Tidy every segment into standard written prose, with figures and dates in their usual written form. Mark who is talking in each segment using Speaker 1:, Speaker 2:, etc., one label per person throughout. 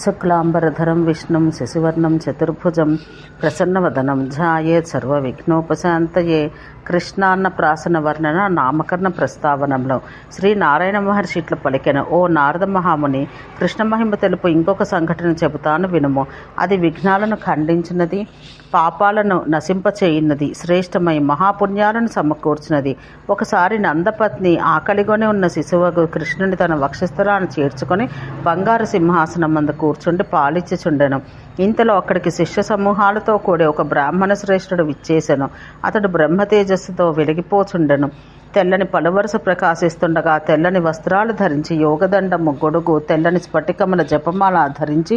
Speaker 1: శుక్లాంబరధరం విష్ణుం శశివర్ణం చతుర్భుజం ప్రసన్నవదనం ధ్యాయేత్ సర్వవిఘ్నోపశాంతయే. కృష్ణాన్న ప్రాసన వర్ణన నామకరణ ప్రస్తావనంలో శ్రీ నారాయణ మహర్షి ఇట్లా పలికెను: ఓ నారద మహాముని, కృష్ణ మహిమ తెలుపు ఇంకొక సంఘటన చెబుతాను వినుము. అది విఘ్నాలను ఖండించినది, పాపాలను నశింపచేయున్నది, శ్రేష్టమై మహాపుణ్యాలను సమకూర్చినది. ఒకసారి నందపత్ని ఆకలిగొని ఉన్న శిశువకు కృష్ణుని తన వక్షస్థలాన్ని చేర్చుకొని బంగారు సింహాసనం మందు కూర్చుండి పాలిచ్చుచుండెను. ఇంతలో అక్కడికి శిష్య సమూహాలతో కూడి ఒక బ్రాహ్మణ శ్రేష్ఠుడు విచ్చేసెను. అతడు బ్రహ్మ తేజస్సుతో వెలిగిపోచుండెను. తెల్లని పలువరుస ప్రకాశిస్తుండగా తెల్లని వస్త్రాలు ధరించి, యోగదండము, గొడుగు, తెల్లని స్ఫటికముల జపమాల ధరించి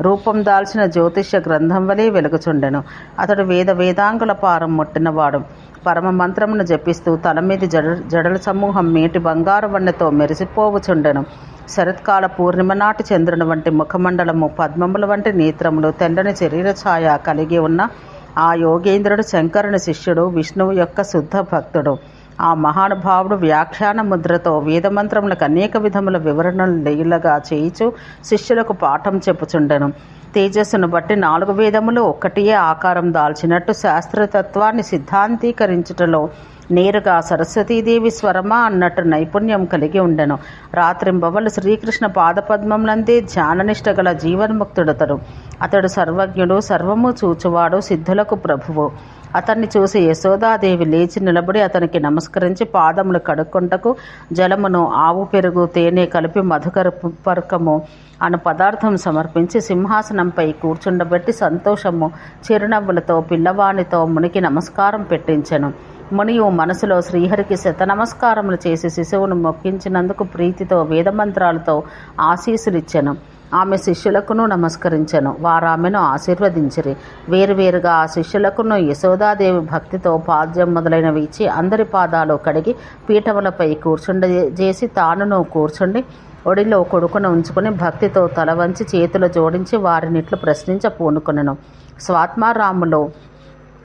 Speaker 1: రూపం దాల్చిన జ్యోతిష్య గ్రంథం వలె వెలుగుచుండెను. అతడు వేదాంగుల పారం ముట్టినవాడు. పరమ మంత్రమును జపిస్తూ తల మీది జడల సమూహం మేటి బంగారు వన్నెతో మెరిసిపోవుచుండెను. శరత్కాల పూర్ణిమ నాటి చంద్రుని వంటి ముఖమండలము, పద్మముల వంటి నేత్రములు, తెల్లని శరీర ఛాయ కలిగి ఉన్న ఆ యోగేంద్రుడు శంకరుని శిష్యుడు, విష్ణువు యొక్క శుద్ధ భక్తుడు. ఆ మహానుభావుడు వ్యాఖ్యాన ముద్రతో వేదమంత్రములకు అనేక విధముల వివరణలు లీలగా చేయిచు శిష్యులకు పాఠం చెప్పుచుండెను. తేజస్సును బట్టి 4 వేదములు ఒక్కటియే ఆకారం దాల్చినట్టు శాస్త్రతత్వాన్ని సిద్ధాంతీకరించుటలో నేరుగా సరస్వతీదేవి స్వరమా అన్నట్టు నైపుణ్యం కలిగి ఉండెను. రాత్రింబవలు శ్రీకృష్ణ పాదపద్మములందే ధ్యాననిష్ట గల జీవన్ముక్తుడతడు. అతడు సర్వజ్ఞుడు, సర్వము చూచువాడు, సిద్ధులకు ప్రభువు. అతన్ని చూసి యశోదాదేవి లేచి నిలబడి అతనికి నమస్కరించి పాదములు కడుక్కొంటకు జలమును, ఆవు పెరుగు, తేనె కలిపి మధుకర్పరకము అను పదార్థం సమర్పించి సింహాసనంపై కూర్చుండబెట్టి సంతోషము చిరునవ్వులతో పిల్లవానితో మునికి నమస్కారం పెట్టించెను. మునియు మనసులో శ్రీహరికి శతనమస్కారములు చేసి శిశువును మొక్కించినందుకు ప్రీతితో వేదమంత్రాలతో ఆశీస్సులిచ్చెను. ఆమె శిష్యులకును నమస్కరించెను. వారామెను ఆశీర్వదించిరి. వేరువేరుగా ఆ శిష్యులకును యశోదాదేవి భక్తితో పాద్యం మొదలైనవి ఇచ్చి అందరి పాదాలు కడిగి పీఠములపై కూర్చుండజేసి తానును కూర్చుండి ఒడిలో కొడుకును ఉంచుకుని భక్తితో తల వంచి చేతులు జోడించి వారినిట్లు ప్రశ్నించ పూనుకొనెను. స్వాత్మారాములో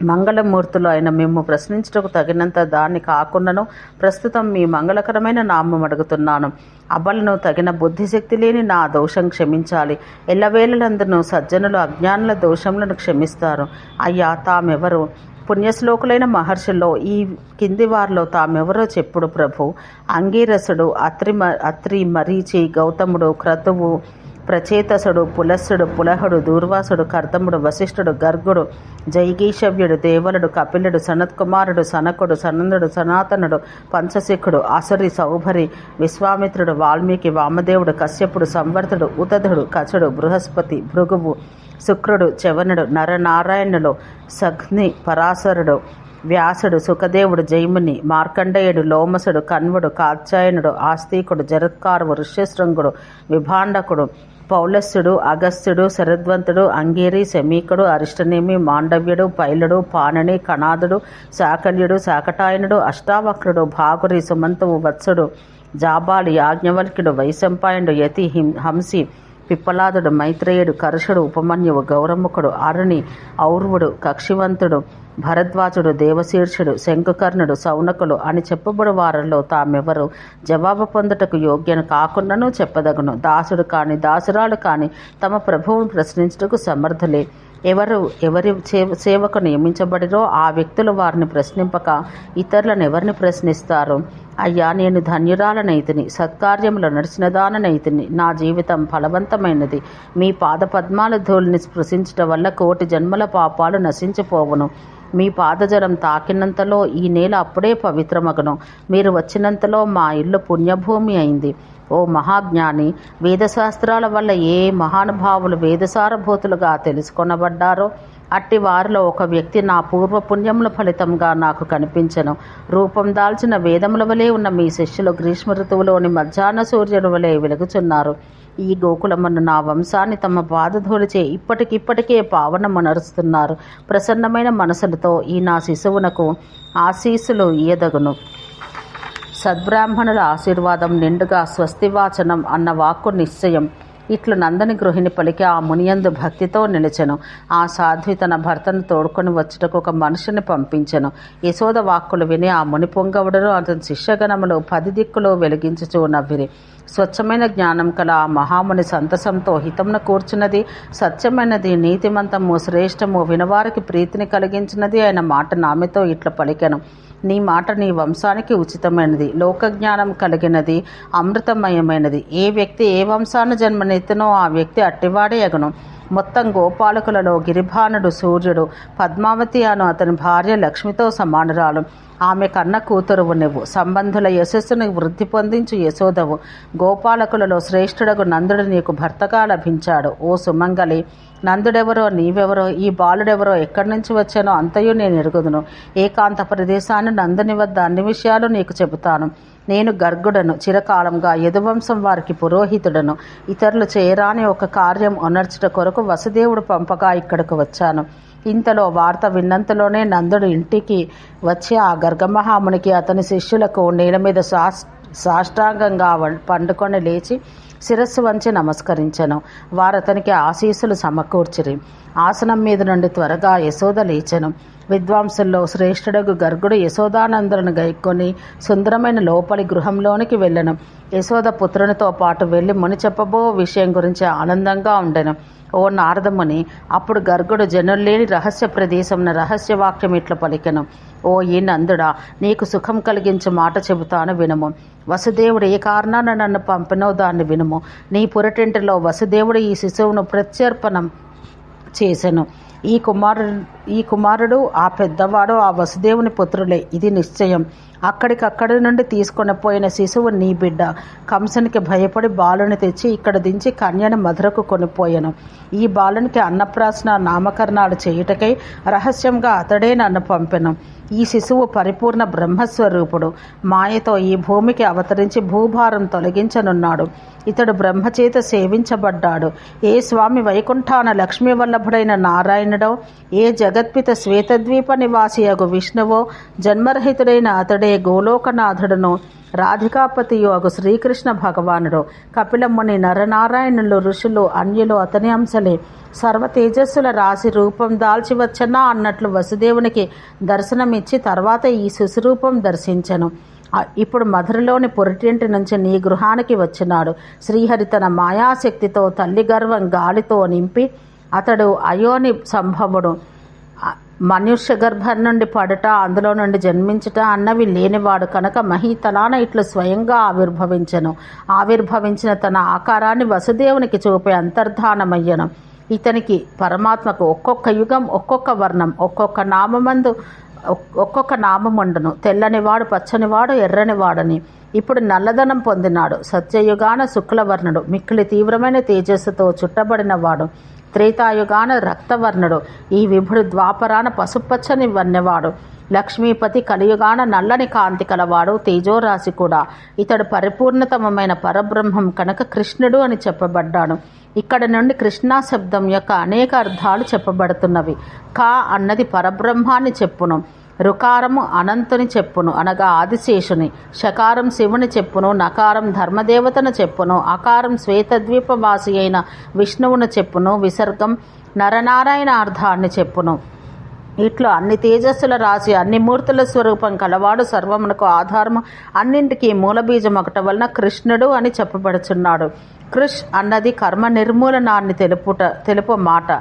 Speaker 1: మంగళమూర్తులు అయిన మేము ప్రశ్నించుటకు తగినంత దాన్ని కాకుండాను ప్రస్తుతం మీ మంగళకరమైన నామం అడుగుతున్నాను. అబలను తగిన బుద్ధిశక్తి లేని నా దోషం క్షమించాలి. ఎల్లవేళలందును సజ్జనులు అజ్ఞానుల దోషములను క్షమిస్తారు. అయ్యా, తామెవరు? పుణ్యశ్లోకులైన మహర్షుల్లో ఈ కింది వారిలో తామెవరో చెప్పుడు ప్రభు. అంగీరసుడు, అత్రి, మరీచి, గౌతముడు, క్రతువు, ప్రచేతసుడు, పులస్సుడు, పులహుడు, దూర్వాసుడు, కర్దముడు, వశిష్ఠుడు, గర్గుడు, జైగీషవ్యుడు, దేవలుడు, కపిలుడు, సనత్కుమారుడు, సనకుడు, సనందుడు, సనాతనుడు, పంచశిఖుడు, అసురి, సౌభరి, విశ్వామిత్రుడు, వాల్మీకి, వామదేవుడు, కశ్యపుడు, సంవర్తుడు, ఉతధుడు, కచుడు, బృహస్పతి, భృగువు, శుక్రుడు, చవనుడు, నరనారాయణులు, సగ్ని, పరాశరుడు, వ్యాసుడు, సుఖదేవుడు, జైముని, మార్కండేయుడు, లోమసుడు, కన్వుడు, కాత్యాయనుడు, ఆస్తికుడు, జరత్కారువు, ఋష్యశృంగుడు, విభాండకుడు, పౌలస్సుడు, అగస్త్యుడు, శరద్వంతుడు, అంగీరి, శమీకుడు, అరిష్టనేమి, మాండవ్యుడు, పైలుడు, పాణిని, కణాదుడు, శాకల్యుడు, శాకటాయనుడు, అష్టావక్రుడు, భాగురి, సుమంతువు, వత్సుడు, జాబాలి, యాజ్ఞవల్క్యుడు, వైశంపాయనుడు, యతి, హంసి, పిప్పలాదుడు, మైత్రేయుడు, కర్షుడు, ఉపమన్యువు, గౌరముఖుడు, అరుణి, ఔర్వుడు, కక్షివంతుడు, భరద్వాజుడు, దేవశీర్షుడు, శంకుకర్ణుడు, సౌనకులు అని చెప్పబడు వారిలో తామెవరు జవాబు పొందుటకు యోగ్యను కాకుండాను చెప్పదగును. దాసుడు కాని దాసురాలు కాని తమ ప్రభువును ప్రశ్నించుటకు సమర్థులే. ఎవరి సేవకు నియమించబడిరో ఆ వ్యక్తులు వారిని ప్రశ్నింపక ఇతరులను ఎవరిని ప్రశ్నిస్తారు? అయ్యా, నేను ధన్యురాలనైతిని, సత్కార్యములు నడిచినదాననైతిని. నా జీవితం ఫలవంతమైనది. మీ పాద పద్మాల ధూళిని స్పృశించటం వల్ల 1,000,000 జన్మల పాపాలు నశించిపోవును. మీ పాదజలం తాకినంతలో ఈ నేల అప్పుడే పవిత్రమగును. మీరు వచ్చినంతలో మా ఇల్లు పుణ్యభూమి అయింది. ఓ మహాజ్ఞాని, వేదశాస్త్రాల వల్ల ఏ మహానుభావులు వేదసారభూతులుగా తెలుసుకొనబడ్డారో అట్టి వారిలో ఒక వ్యక్తి నా పూర్వపుణ్యముల ఫలితంగా నాకు కనిపించెను. రూపం దాల్చిన వేదముల వలె ఉన్న మీ శిష్యులు గ్రీష్మ ఋతువులోని మధ్యాహ్న సూర్యుడు వలె వెలుగుచున్నారు. ఈ గోకులమును నా వంశాన్ని తమ పాదధూళిచే ఇప్పటికిప్పటికే పావనమునరుస్తున్నారు. ప్రసన్నమైన మనసులతో ఈ నా శిశువునకు ఆశీస్సులు ఇయ్యదగును. సద్బ్రాహ్మణుల ఆశీర్వాదం నిండుగా స్వస్తివాచనం అన్న వాక్కు నిశ్చయం. ఇట్లు నందని గృహిణి పలికి ఆ మునియందు భక్తితో నిలిచెను. ఆ సాధ్వి తన భర్తను తోడుకొని వచ్చుటకు ఒక మనిషిని పంపించెను. యశోద వాక్కులు విని ఆ ముని పొంగవుడును అతని శిష్యగణములు 10 దిక్కులు వెలిగించుచూ నవ్విరి. స్వచ్ఛమైన జ్ఞానం కల ఆ మహాముని సంతసంతో హితమున కూర్చున్నది, సత్యమైనది, నీతిమంతము, శ్రేష్టము, వినవారికి ప్రీతిని కలిగించినది అయిన మాట నామెతో ఇట్లా పలికెను. నీ మాట నీ వంశానికి ఉచితమైనది, లోకజ్ఞానం కలిగినది, అమృతమయమైనది. ఏ వ్యక్తి ఏ వంశాన్ని జన్మనెత్తునో ఆ వ్యక్తి అట్టివాడే అగును. మొత్తం గోపాలకులలో గిరిభానుడు సూర్యుడు, పద్మావతి అను అతని భార్య లక్ష్మితో సమానురాలు. ఆమె కన్న కూతురువు నువ్వు. సంబంధుల యశస్సును వృద్ధి పొందించు యశోదవు. గోపాలకులలో శ్రేష్ఠుడగు నందుడు నీకు భర్తగా లభించాడు. ఓ సుమంగళి, నందుడెవరో, నీవెవరో, ఈ బాలుడెవరో, ఎక్కడి నుంచి వచ్చానో అంతయు నేను ఎరుగుదును. ఏకాంత ప్రదేశాన్ని నందుని వద్ద అన్ని విషయాలు నీకు చెబుతాను. నేను గర్గుడను, చిరకాలంగా యదువంశం వారికి పురోహితుడను. ఇతరులు చేయరాని ఒక కార్యం అనర్చుట కొరకు వసుదేవుడు పంపగా ఇక్కడకు వచ్చాను. ఇంతలో వార్త విన్నంతలోనే నందుడు ఇంటికి వచ్చి ఆ గర్గమహామునికి అతని శిష్యులకు నేల మీద సాష్టాంగంగా పండుకొని లేచి శిరస్సు వంచి నమస్కరించెను. వారతనికి ఆశీస్సులు సమకూర్చిరి. ఆసనం మీద నుండి త్వరగా యశోద లేచెను. విద్వాంసుల్లో శ్రేష్ఠుడగు గర్గుడు యశోదానందులను గైక్కొని సుందరమైన లోపలి గృహంలోనికి వెళ్ళెను. యశోద పుత్రునితో పాటు వెళ్ళి ముని చెప్పబో విషయం గురించి ఆనందంగా ఉండెను. ఓ నారదముని, అప్పుడు గర్గుడు జనుల్లేని రహస్య ప్రదేశంన రహస్యవాక్యం ఇట్లా పలికెను. ఓ ఈ నందుడా, నీకు సుఖం కలిగించే మాట చెబుతాను వినుము. వసుదేవుడు ఏ కారణాన నన్ను పంపినో దాన్ని వినుము. నీ పురటింటిలో వసుదేవుడు ఈ శిశువును ప్రత్యర్పణం చేసెను. ఈ కుమారుడు ఆ పెద్దవాడు ఆ వసుదేవుని పుత్రులే, ఇది నిశ్చయం. అక్కడికక్కడి నుండి తీసుకొని పోయిన శిశువు నీ బిడ్డ. కంసునికి భయపడి బాలుని తెచ్చి ఇక్కడ దించి కన్యను మధురకు కొనిపోయాను. ఈ బాలునికి అన్నప్రాసన నామకరణాలు చేయుటకై రహస్యంగా అతడే నన్ను పంపెను. ఈ శిశువు పరిపూర్ణ బ్రహ్మస్వరూపుడు. మాయతో ఈ భూమికి అవతరించి భూభారం తొలగించనున్నాడు. ఇతడు బ్రహ్మచేత సేవించబడ్డాడు. ఏ స్వామి వైకుంఠాన లక్ష్మీ వల్లభుడైన నారాయణుడో, ఏ జగత్పిత శ్వేతద్వీప నివాసియగు విష్ణువో, జన్మరహితుడైన అతడే గోలోకనాథుడును, రాధికాపతియు అగు శ్రీకృష్ణ భగవానుడు. కపిలముని, నరనారాయణులు, ఋషులు, అన్యులు అతని అంశలే. సర్వ తేజస్సుల రాశి రూపం దాల్చి వచ్చనా అన్నట్లు వసుదేవునికి దర్శనమిచ్చి తర్వాత ఈ శిశురూపం దర్శించెను. ఇప్పుడు మధురలోని పొరిటింటి నుంచి నీ గృహానికి వచ్చినాడు. శ్రీహరి తన మాయాశక్తితో తల్లి గర్వం గాలితో నింపి అతడు అయోని సంభవుడు. మనుష్య గర్భం నుండి పడుట, అందులో నుండి జన్మించుట అన్నవి లేనివాడు కనుక మహీతలాన ఇట్లు స్వయంగా ఆవిర్భవించిన తన ఆకారాన్ని వసుదేవునికి చూపే అంతర్ధానమయ్యను. ఇతనికి పరమాత్మకు ఒక్కొక్క యుగం, ఒక్కొక్క వర్ణం, ఒక్కొక్క నామముండును. తెల్లనివాడు, పచ్చనివాడు, ఎర్రనివాడని. ఇప్పుడు నల్లదనం పొందినాడు. సత్యయుగాన శుక్లవర్ణుడు, మిక్కిలి తీవ్రమైన తేజస్సుతో చుట్టబడినవాడు. త్రేతాయుగాన రక్తవర్ణుడు, ఈ విభుడు ద్వాపరాన పసుపచ్చని వన్నెవాడు. లక్ష్మీపతి కలియుగాన నల్లని కాంతి కలవాడు, తేజోరాశి కూడా. ఇతడు పరిపూర్ణతమైన పరబ్రహ్మం కనుక కృష్ణుడు అని చెప్పబడ్డాడు. ఇక్కడ నుండి కృష్ణా శబ్దం యొక్క అనేక అర్థాలు చెప్పబడుతున్నవి. కా అన్నది పరబ్రహ్మాన్ని చెప్పును. రుకారము అనంతుని చెప్పును, అనగా ఆదిశేషుని. షకారం శివుని చెప్పును. నకారం ధర్మదేవతను చెప్పును. అకారం శ్వేతద్వీపవాసి అయిన విష్ణువును చెప్పును. విసర్గం నరనారాయణ అర్థాన్ని చెప్పును. ఇట్లు అన్ని తేజస్సుల రాశి, అన్ని మూర్తుల స్వరూపం కలవాడు, సర్వమునకు ఆధారము, అన్నింటికీ మూలబీజం ఒకట వలన కృష్ణుడు అని చెప్పబడుచున్నాడు. కృష్ అన్నది కర్మ నిర్మూలనాన్ని తెలుపు మాట.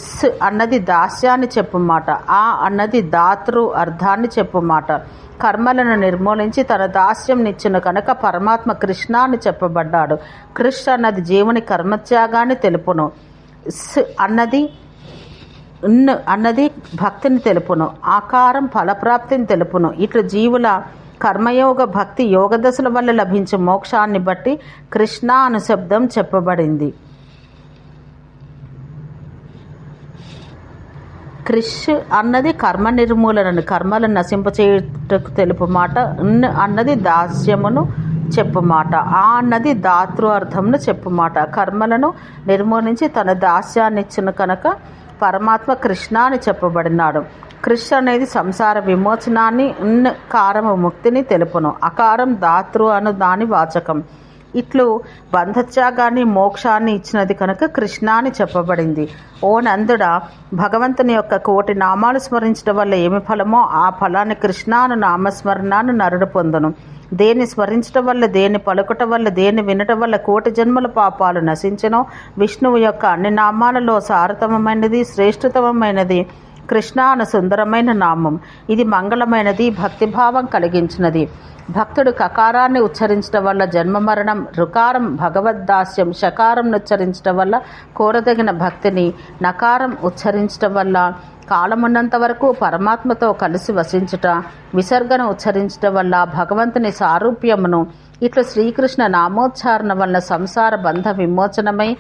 Speaker 1: స్ అన్నది దాస్యాన్ని చెప్పు మాట. ఆ అన్నది దాతృ అర్థాన్ని చెప్పు మాట. కర్మలను నిర్మూలించి తన దాస్యం నిచ్చును కనుక పరమాత్మ కృష్ణ అని చెప్పబడ్డాడు. కృష్ అన్నది జీవుని కర్మత్యాగాన్ని తెలుపును. స్ అన్నది భక్తిని తెలుపును. ఆకారం ఫలప్రాప్తిని తెలుపును. ఇట్లు జీవుల కర్మయోగ భక్తి యోగ దశల వల్ల లభించే మోక్షాన్ని బట్టి కృష్ణ అను శబ్దం చెప్పబడింది. కృష్ అన్నది కర్మ నిర్మూలనను, కర్మలను నశింపచేయుటకు తెలుపు మాట. అన్నది దాస్యమును చెప్పు మాట. ఆ అన్నది దాతృ అర్థమును చెప్పు మాట. కర్మలను నిర్మూలించి తన దాస్యాన్నిచ్చును కనుక పరమాత్మ కృష్ణ అని చెప్పబడినాడు. కృష్ అనేది సంసార విమోచనాన్ని, కారము ముక్తిని తెలుపును. అకారం దాతృ అను దాని వాచకం. ఇట్లు బంధత్యాగాన్ని మోక్షాన్ని ఇచ్చినది కనుక కృష్ణ అని చెప్పబడింది. ఓ నందుడా, భగవంతుని యొక్క 1,000 నామాలు స్మరించడం వల్ల ఏమి ఫలమో ఆ ఫలాన్ని కృష్ణాను నామస్మరణాన్ని నరుడు పొందును. దేన్ని స్మరించడం వల్ల, దేన్ని పలుకటం వల్ల, దేన్ని వినటం వల్ల 1,000 జన్మల పాపాలు నశించనో విష్ణువు యొక్క అన్ని నామాలలో సారతమమైనది, శ్రేష్ఠతమైనది కృష్ణ అను సుందరమైన నామం. ఇది మంగళమైనది, భక్తిభావం కలిగించినది. భక్తుడు కకారాన్ని ఉచ్చరించడం వల్ల జన్మ మరణం, రుకారం భగవద్దాస్యం, షకారం ఉచ్చరించడం వల్ల కోరదగిన భక్తిని, నకారం ఉచ్చరించడం వల్ల కాలమున్నంత వరకు పరమాత్మతో కలిసి వసించుట, విసర్గను ఉచ్చరించడం వల్ల భగవంతుని సారూప్యమును, ఇట్లా శ్రీకృష్ణ నామోచ్చారణ వలన సంసార బంధ విమోచనమై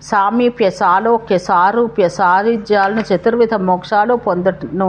Speaker 1: సామీప్య, సాలోక్య, సారూప్య, సాయుధ్యాలను 4 మోక్షాలు పొందును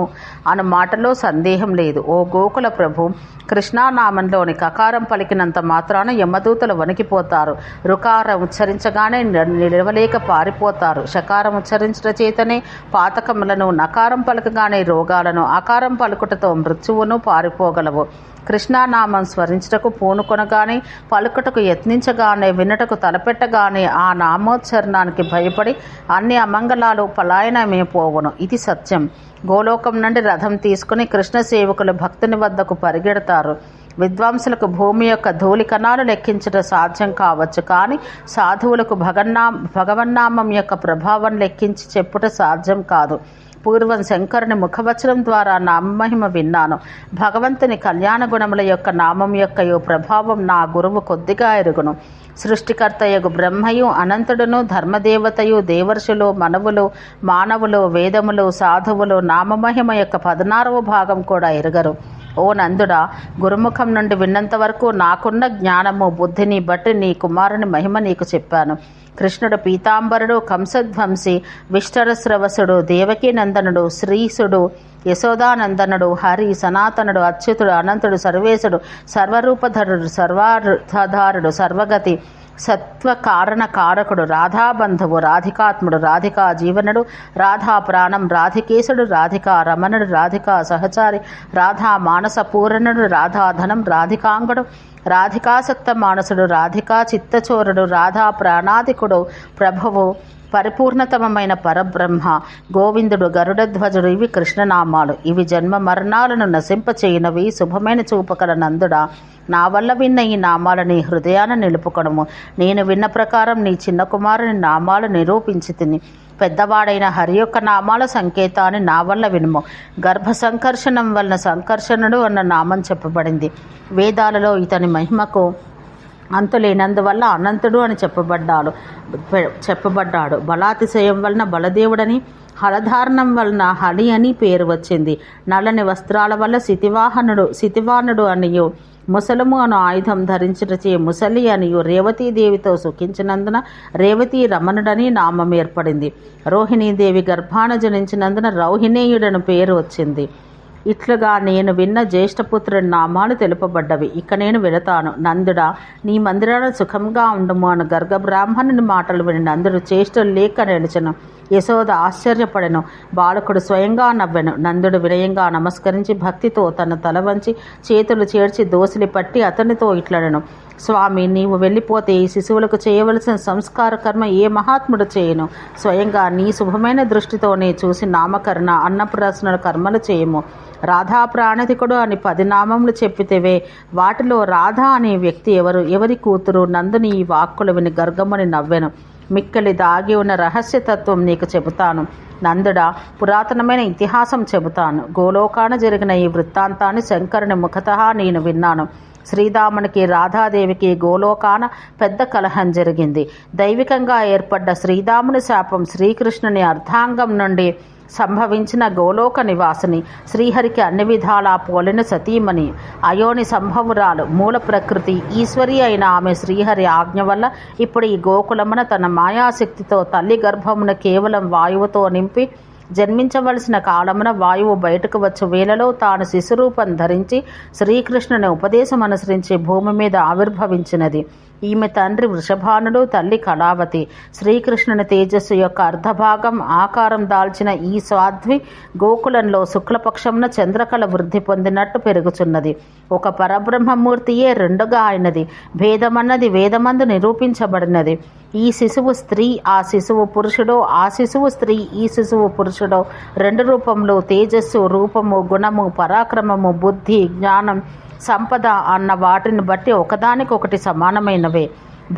Speaker 1: అన్న మాటలో సందేహం లేదు. ఓ గోకుల ప్రభు, కృష్ణానామంలోని కకారం పలికినంత మాత్రాన యమదూతలు వణికిపోతారు. రుకారం ఉచ్చరించగానే నిలవలేక పారిపోతారు. షకారం ఉచ్చరించట చేతనే పాతకములను, నకారం పలకగానే రోగాలను, అకారం పలుకుటతో మృత్యువును పారిపోగలవు. కృష్ణానామం స్మరించుటకు పూనుకొనగానే, పలుకుటకు యత్నించగానే, వినుటకు తలపెట్టగానే ఆ నామోచ్చరణానికి భయపడి అన్ని అమంగళాలు పలాయనమైపోవును. ఇది సత్యం. గోలోకం నుండి రథం తీసుకుని కృష్ణ సేవకులు భక్తుని వద్దకు పరిగెడతారు. విద్వాంసులకు భూమి యొక్క ధూళి కణాలు లెక్కించడం సాధ్యం కావచ్చు, కానీ సాధువులకు భగవన్నామం యొక్క ప్రభావం లెక్కించి చెప్పుట సాధ్యం కాదు. పూర్వం శంకరుని ముఖవచనం ద్వారా నామమహిమ విన్నాను. భగవంతుని కళ్యాణ గుణముల యొక్క నామం యొక్క ప్రభావం నా గురువు కొద్దిగా ఎరుగును. సృష్టికర్తయగు బ్రహ్మయు, అనంతుడును, ధర్మదేవతయు, దేవర్షులు, మనవులు, మానవులు, వేదములు, సాధువులు నామమహిమ యొక్క 16వ భాగం కూడా ఎరుగరు. ఓ నందుడా, గురుముఖం నుండి విన్నంత వరకు నాకున్న జ్ఞానము, బుద్ధిని బట్టి నీ కుమారుని మహిమ నీకు చెప్పాను. కృష్ణుడు పీతాంబరుడు, కంసధ్వంసి, విష్టరస్రవసుడు, దేవకీనందనుడు, శ్రీసుడు, యశోదానందనుడు, హరి, సనాతనుడు, అచ్యుతుడు, అనంతుడు, సర్వేశుడు, సర్వరూపధరుడు, సర్వార్థధారుడు, సర్వగతి, సత్వకారణ కారకుడు, రాధాబంధువు, రాధికాత్ముడు, రాధికా జీవనుడు, రాధా ప్రాణం, రాధికేశుడు, రాధికా రమణుడు, రాధికా సహచారి, రాధా మానస పూరణుడు, రాధాధనం, రాధికాంగుడు, రాధికాసక్త మానసుడు, రాధికా చిత్తచోరుడు, రాధా ప్రాణాధికుడు, ప్రభువు, పరిపూర్ణతమైన పరబ్రహ్మ, గోవిందుడు, గరుడధ్వజుడు. ఇవి కృష్ణనామాలు. ఇవి జన్మ మరణాలను నశింపచేయునవి. శుభమైన చూపకల నందుడా, నా వల్ల విన్న ఈ నామాలని హృదయాన నిలుపుకొనుము. నేను విన్న ప్రకారం నీ చిన్న కుమారుని నామాలు నిరూపించి తిని. పెద్దవాడైన హరి యొక్క నామాల సంకేతాన్ని నా వల్ల వినుము. గర్భ సంకర్షణం వలన సంకర్షణుడు అన్న నామం చెప్పబడింది. వేదాలలో ఇతని మహిమకు అంతులేనందువల్ల అనంతుడు అని చెప్పబడ్డాడు. బలాతిశయం వలన బలదేవుడని, హలధారణం వలన హలి అని పేరు వచ్చింది. నల్లని వస్త్రాల వల్ల శితివానుడు అనియు, ముసలము అను ఆయుధం ధరించుటచే ముసలి అనియు, రేవతీదేవితో సుఖించినందున రేవతీ రమణుడని నామం ఏర్పడింది. రోహిణీదేవి గర్భాన జనించినందున రౌహిణేయుడను పేరు వచ్చింది. ఇట్లుగా నేను విన్న జ్యేష్ఠపుత్రుడి నామాలు తెలుపబడ్డవి. ఇక నేను వెళతాను. నందుడా, నీ మందిరాన సుఖంగా ఉండము అను గర్గ బ్రాహ్మణుని మాటలు విని నందుడు చేష్టలు లేక నిలిచెను. యశోద ఆశ్చర్యపడెను. బాలకుడు స్వయంగా నవ్వెను. నందుడు వినయంగా నమస్కరించి భక్తితో తన తల వంచి చేతులు చేర్చి దోసిలి పట్టి అతనితో ఇట్లనెను. స్వామి, నీవు వెళ్ళిపోతే ఈ శిశువులకు చేయవలసిన సంస్కార కర్మ ఏ మహాత్ముడు చేయను? స్వయంగా నీ శుభమైన దృష్టితోనే చూసి నామకరణ, అన్నప్రాసన కర్మలు చేయము. రాధా ప్రాణతికుడు అని 10 నామములు చెప్పితేవే, వాటిలో రాధా అనే వ్యక్తి ఎవరి కూతురు? నందుని ఈ వాక్కులు విని గర్గముని నవ్వెను. మిక్కలి దాగి ఉన్న రహస్యతత్వం నీకు చెబుతాను. నందుడా, పురాతనమైన ఇతిహాసం చెబుతాను. గోలోకాన జరిగిన ఈ వృత్తాంతాన్ని శంకరుని ముఖతః నేను విన్నాను. శ్రీరామునికి, రాధాదేవికి గోలోకాన పెద్ద కలహం జరిగింది. దైవికంగా ఏర్పడ్డ శ్రీరాముని శాపం శ్రీకృష్ణుని అర్ధాంగం నుండి సంభవించిన గోలోక నివాసిని, శ్రీహరికి అన్ని విధాలా పోలిన సతీమణి, అయోని సంభవురాలు, మూల ప్రకృతి ఈశ్వరి అయిన ఆమె శ్రీహరి ఆజ్ఞ వల్ల ఇప్పుడు ఈ గోకులమున తన మాయాశక్తితో తల్లి గర్భమున కేవలం వాయువుతో నింపి జన్మించవలసిన కాలమున వాయువు బయటకు వచ్చు వేళలో తాను శిశురూపం ధరించి శ్రీకృష్ణుని ఉపదేశం అనుసరించి భూమి మీద ఆవిర్భవించినది. ఈమె తండ్రి వృషభానుడు, తల్లి కళావతి. శ్రీకృష్ణుని తేజస్సు యొక్క అర్ధభాగం ఆకారం దాల్చిన ఈ సాధ్వి గోకులంలో శుక్లపక్షంన చంద్రకళ వృద్ధి పొందినట్టు పెరుగుచున్నది. ఒక పరబ్రహ్మమూర్తియే రెండుగా అయినది. భేదమన్నది వేదమందు నిరూపించబడినది. ఈ శిశువు స్త్రీ, ఆ శిశువు పురుషుడో, ఆ శిశువు స్త్రీ, ఈ శిశువు పురుషుడో, రెండు రూపంలో తేజస్సు, రూపము, గుణము, పరాక్రమము, బుద్ధి, జ్ఞానం, సంపద అన్న వాటిని బట్టి ఒకదానికొకటి సమానమైనవే.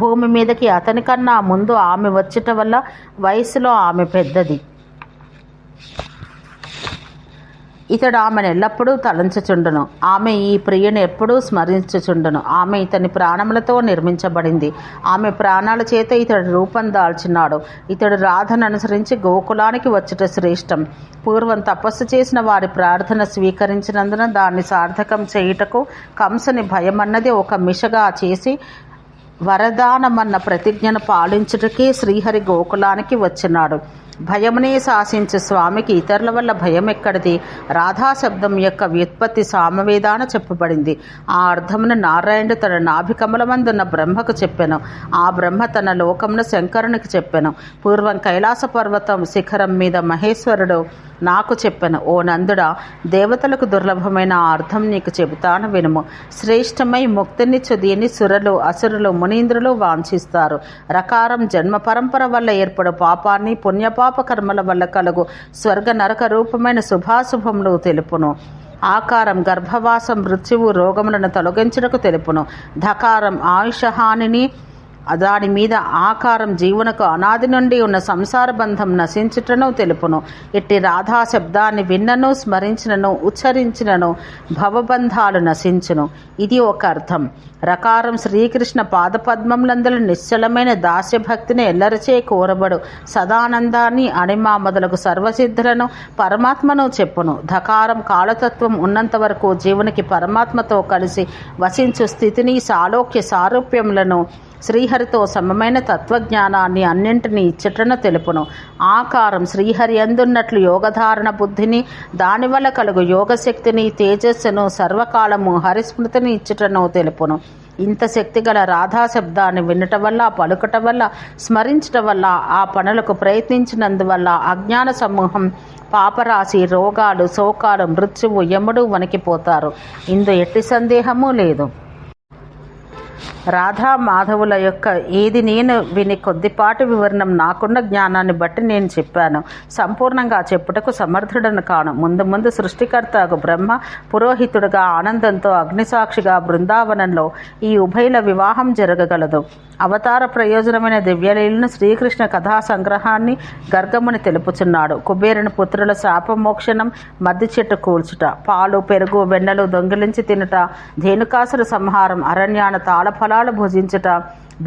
Speaker 1: భూమి మీదకి అతని కన్నా ముందు ఆమె వచ్చట వల్ల వయసులో ఆమె పెద్దది. ఇతడు ఆమెను ఎల్లప్పుడూ తలంచుచుండును. ఆమె ఈ ప్రియుని ఎప్పుడూ స్మరించుచుండును. ఆమె ఇతని ప్రాణములతో నిర్మించబడింది. ఆమె ప్రాణాల చేత ఇతడు రూపం దాల్చినాడు. ఇతడు రాధను అనుసరించి గోకులానికి వచ్చుట శ్రేష్టం. పూర్వం తపస్సు చేసిన వారి ప్రార్థన స్వీకరించినందున దాన్ని సార్థకం చేయుటకు కంసుని భయమన్నది ఒక మిషగా చేసి వరదానమన్న ప్రతిజ్ఞను పాలించుటకే శ్రీహరి గోకులానికి వచ్చినాడు. భయమునే శాసించే స్వామికి ఇతరుల వల్ల భయం ఎక్కడిది? రాధా శబ్దం యొక్క వ్యుత్పత్తి సామవేదాన చెప్పబడింది. ఆ అర్థమును నారాయణుడు తన నాభికమలమందున్న బ్రహ్మకు చెప్పెను. ఆ బ్రహ్మ తన లోకమును శంకరునికి చెప్పెను. పూర్వం కైలాస పర్వతం శిఖరం మీద మహేశ్వరుడు నాకు చెప్పెను, ఓ నందుడా, దేవతలకు దుర్లభమైన ఆ అర్థం నీకు చెబుతాను వినుము. శ్రేష్టమై ముక్తినిచ్చు దీన్ని సురలు, అసురులు, మునీంద్రులు వాంఛిస్తారు. రకారం జన్మ పరంపర వల్ల ఏర్పడు పాపాన్ని, పుణ్యపాప కర్మల వల్ల కలుగు స్వర్గ నరక రూపమైన శుభాశుభములు తెలుపును. ఆకారం గర్భవాసం, మృత్యువు, రోగములను తొలగించుటకు తెలుపును. ధకారం ఆయుషహానిని, దాని మీద ఆకారం జీవనకు అనాది నుండి ఉన్న సంసార బంధం నశించుటను తెలుపును. ఇట్టి రాధా శబ్దాన్ని విన్నను, స్మరించినను, ఉచ్చరించినను భవబంధాలు నశించును. ఇది ఒక అర్థం. రకారం శ్రీకృష్ణ పాదపద్మములందరి నిశ్చలమైన దాస్యభక్తిని ఎల్లరిచే కోరబడు సదానందాన్ని, అణిమ మొదలగు సర్వసిద్ధులను, పరమాత్మను చెప్పును. ధకారం కాళతత్వం ఉన్నంత వరకు జీవునికి పరమాత్మతో కలిసి వసించు స్థితిని, సాలోక్య సారూప్యములను, శ్రీహరితో సమమైన తత్వజ్ఞానాన్ని అన్నింటినీ ఇచ్చటను తెలుపును. ఆకారం శ్రీహరి అందున్నట్లు యోగధారణ బుద్ధిని, దానివల్ల కలుగు యోగశక్తిని, తేజస్సును, సర్వకాలము హరిస్మృతిని ఇచ్చటను తెలుపును. ఇంత శక్తి గల రాధా శబ్దాన్ని వినటం వల్ల, పలుకటం వల్ల, స్మరించటం వల్ల, ఆ పనులకు ప్రయత్నించినందువల్ల అజ్ఞాన సమూహం, పాపరాశి, రోగాలు, శోకాలు, మృత్యువు, యముడు వణికిపోతారు. ఇందు ఎట్టి సందేహము లేదు. రాధా మాధవుల యొక్క ఏది నేను విని కొద్దిపాటి వివరణం నాకున్న జ్ఞానాన్ని బట్టి నేను చెప్పాను. సంపూర్ణంగా చెప్పుటకు సమర్థుడను కాను. ముందు ముందు సృష్టికర్తకు బ్రహ్మ పురోహితుడుగా ఆనందంతో అగ్నిసాక్షిగా బృందావనంలో ఈ ఉభయుల వివాహం జరగగలదు. అవతార ప్రయోజనమైన దివ్యలీలను శ్రీకృష్ణ కథా సంగ్రహాన్ని గర్గముని తెలుపుచున్నాడు. కుబేరుని పుత్రుల శాపమోక్షణం, మద్ది చెట్టు కూల్చుట, పాలు, పెరుగు, వెన్నెలు దొంగిలించి తినుట, ధేనుకాసుర సంహారం, అరణ్యాన తాళఫలాలు భుజించుట,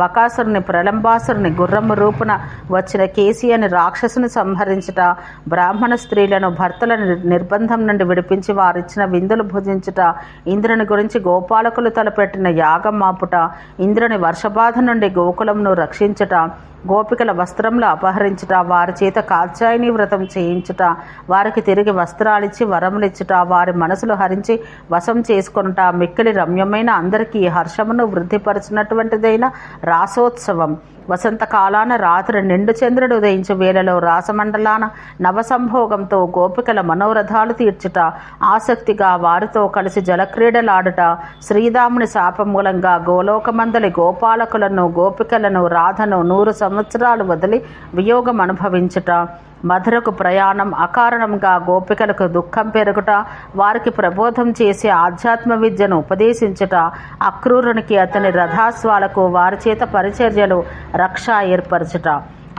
Speaker 1: బకాసురుని, ప్రలంబాసురుని, గుర్రము రూపున వచ్చిన కేసి అని రాక్షసుని సంహరించుట, బ్రాహ్మణ స్త్రీలను భర్తల నిర్బంధం నుండి విడిపించి వారిచ్చిన విందులు భుజించుట, ఇంద్రుని గురించి గోపాలకులు తలపెట్టిన యాగం మాపుట, ఇంద్రుని వర్షబాధ నుండి గోకులంను రక్షించుట, గోపికల వస్త్రములు అపహరించుట, వారి చేత కాత్యాయని వ్రతం చేయించుట, వారికి తిరిగి వస్త్రాలిచ్చి వరములిచ్చుట, వారి మనసులు హరించి వశం చేసుకొనుట, మిక్కిలి రమ్యమైన అందరికీ హర్షమును వృద్ధిపరచినటువంటిదైన రాసోత్సవం. వసంతకాలాన రాత్రి నిండు చంద్రుడు ఉదయించు వేళలో రాసమండలాన నవసంభోగంతో గోపికల మనోరథాలు తీర్చుట, ఆసక్తిగా వారితో కలిసి జలక్రీడలాడుట, శ్రీరాముని శాపమూలంగా గోలోకమందలి గోపాలకులను, గోపికలను, రాధను 100 సంవత్సరాలు వదిలి వియోగం అనుభవించుట, మధురకు ప్రయాణం, అకారణంగా గోపికలకు దుఃఖం పెరుగుట, వారికి ప్రబోధం చేసే ఆధ్యాత్మ విద్యను ఉపదేశించుట, అక్రూరునికి అతని రథాస్వాలకు వారి చేత పరిచర్యలు, రక్ష ఏర్పరచుట,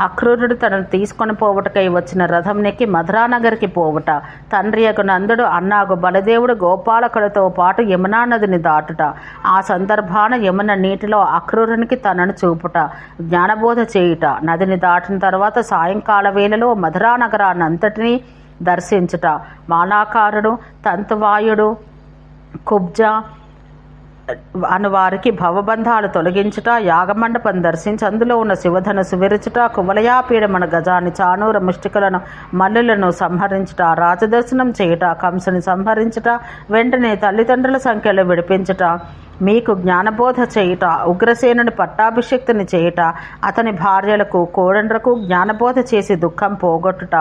Speaker 1: అక్రూరుడు తనను తీసుకొని పోవుటకై వచ్చిన రథం నెక్కి మధురానగర్కి పోవుట, తండ్రి యొక్క నందుడు అన్నాగు బలదేవుడు గోపాలకులతో పాటు యమునా నదిని దాటుట, ఆ సందర్భాన యమున నీటిలో అక్రూరునికి తనను చూపుట, జ్ఞానబోధ చేయుట, నదిని దాటిన తర్వాత సాయంకాల వేళలో మధురానగరాన్నంతటినీ దర్శించుట, మాలాకారుడు, తంతువాయుడు, కుబ్జ, అను వారికి భవబంధాలు తొలగించుట, యాగమండపం దర్శించి అందులో ఉన్న శివధనుసు విరుచుట, కువలయాపీడమన గజాన్ని, చానూర ముష్టికలను, మల్లులను సంహరించుట, రాజదర్శనం చేయుట, కంసుని సంహరించుట, వెంటనే తల్లిదండ్రుల సంఖ్యలో విడిపించుట, మీకు జ్ఞానబోధ చేయుట, ఉగ్రసేనుని పట్టాభిషిక్తుని చేయుట, అతని భార్యలకు కోడండ్రకు జ్ఞానబోధ చేసి దుఃఖం పోగొట్టుట,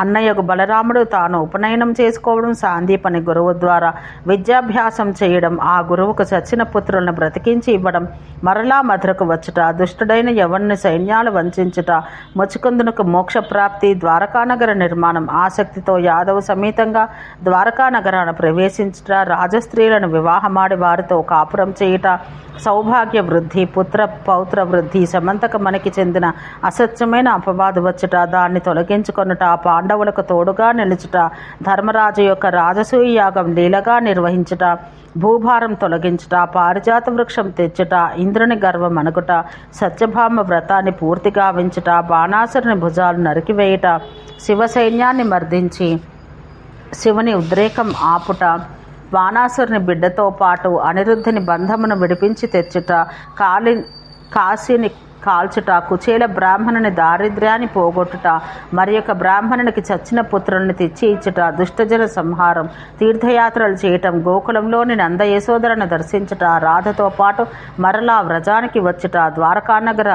Speaker 1: అన్నయ్యకు బలరాముడు తాను ఉపనయనం చేసుకోవడం, సాందీపని గురువు ద్వారా విద్యాభ్యాసం చేయడం, ఆ గురువుకు చచ్చిన పుత్రులను బ్రతికించి ఇవ్వడం, మరలా మధురకు వచ్చుట, దుష్టుడైన యవనుని సైన్యాలు వంచుట, ముచుకుందునకు మోక్షప్రాప్తి, ద్వారకానగర నిర్మాణం, ఆసక్తితో యాదవ సమేతంగా ద్వారకానగరాన ప్రవేశించుట, రాజస్త్రీలను వివాహమాడి వారితో కాపురం చేయుట, సౌభాగ్య వృద్ధి, పుత్ర పౌత్ర వృద్ధి, సమంతకమణికి చెందిన అసత్యమైన అపవాదు వచ్చుట, దాన్ని తొలగించుకొనుట, పాండవులకు తోడుగా నిలుచుట, ధర్మరాజు యొక్క రాజసూయ యాగం లీలగా నిర్వహించుట, భూభారం తొలగించుట, పారిజాత వృక్షం తెచ్చుట, ఇంద్రుని గర్వం అనుకుట, సత్యభామ వ్రతాన్ని పూర్తిగా వించుట, బాణాసురుని భుజాలు నరికివేయుట, శివ సైన్యాన్ని మర్దించి శివుని ఉద్రేకం ఆపుట, బాణాసురుని బిడ్డతో పాటు అనిరుద్ధుని బంధమును విడిపించి తెచ్చుట, కాశీని కాల్చుట, కుచేల బ్రాహ్మణుని దారిద్ర్యాన్ని పోగొట్టుట, మరి యొక్క బ్రాహ్మణునికి చచ్చిన పుత్రుల్ని తెచ్చి ఇచ్చుట, దుష్టజన సంహారం, తీర్థయాత్రలు చేయటం, గోకులంలోని నంద యశోదరను దర్శించుట, రాధతో పాటు మరలా వ్రజానికి వచ్చుట, ద్వారకానగర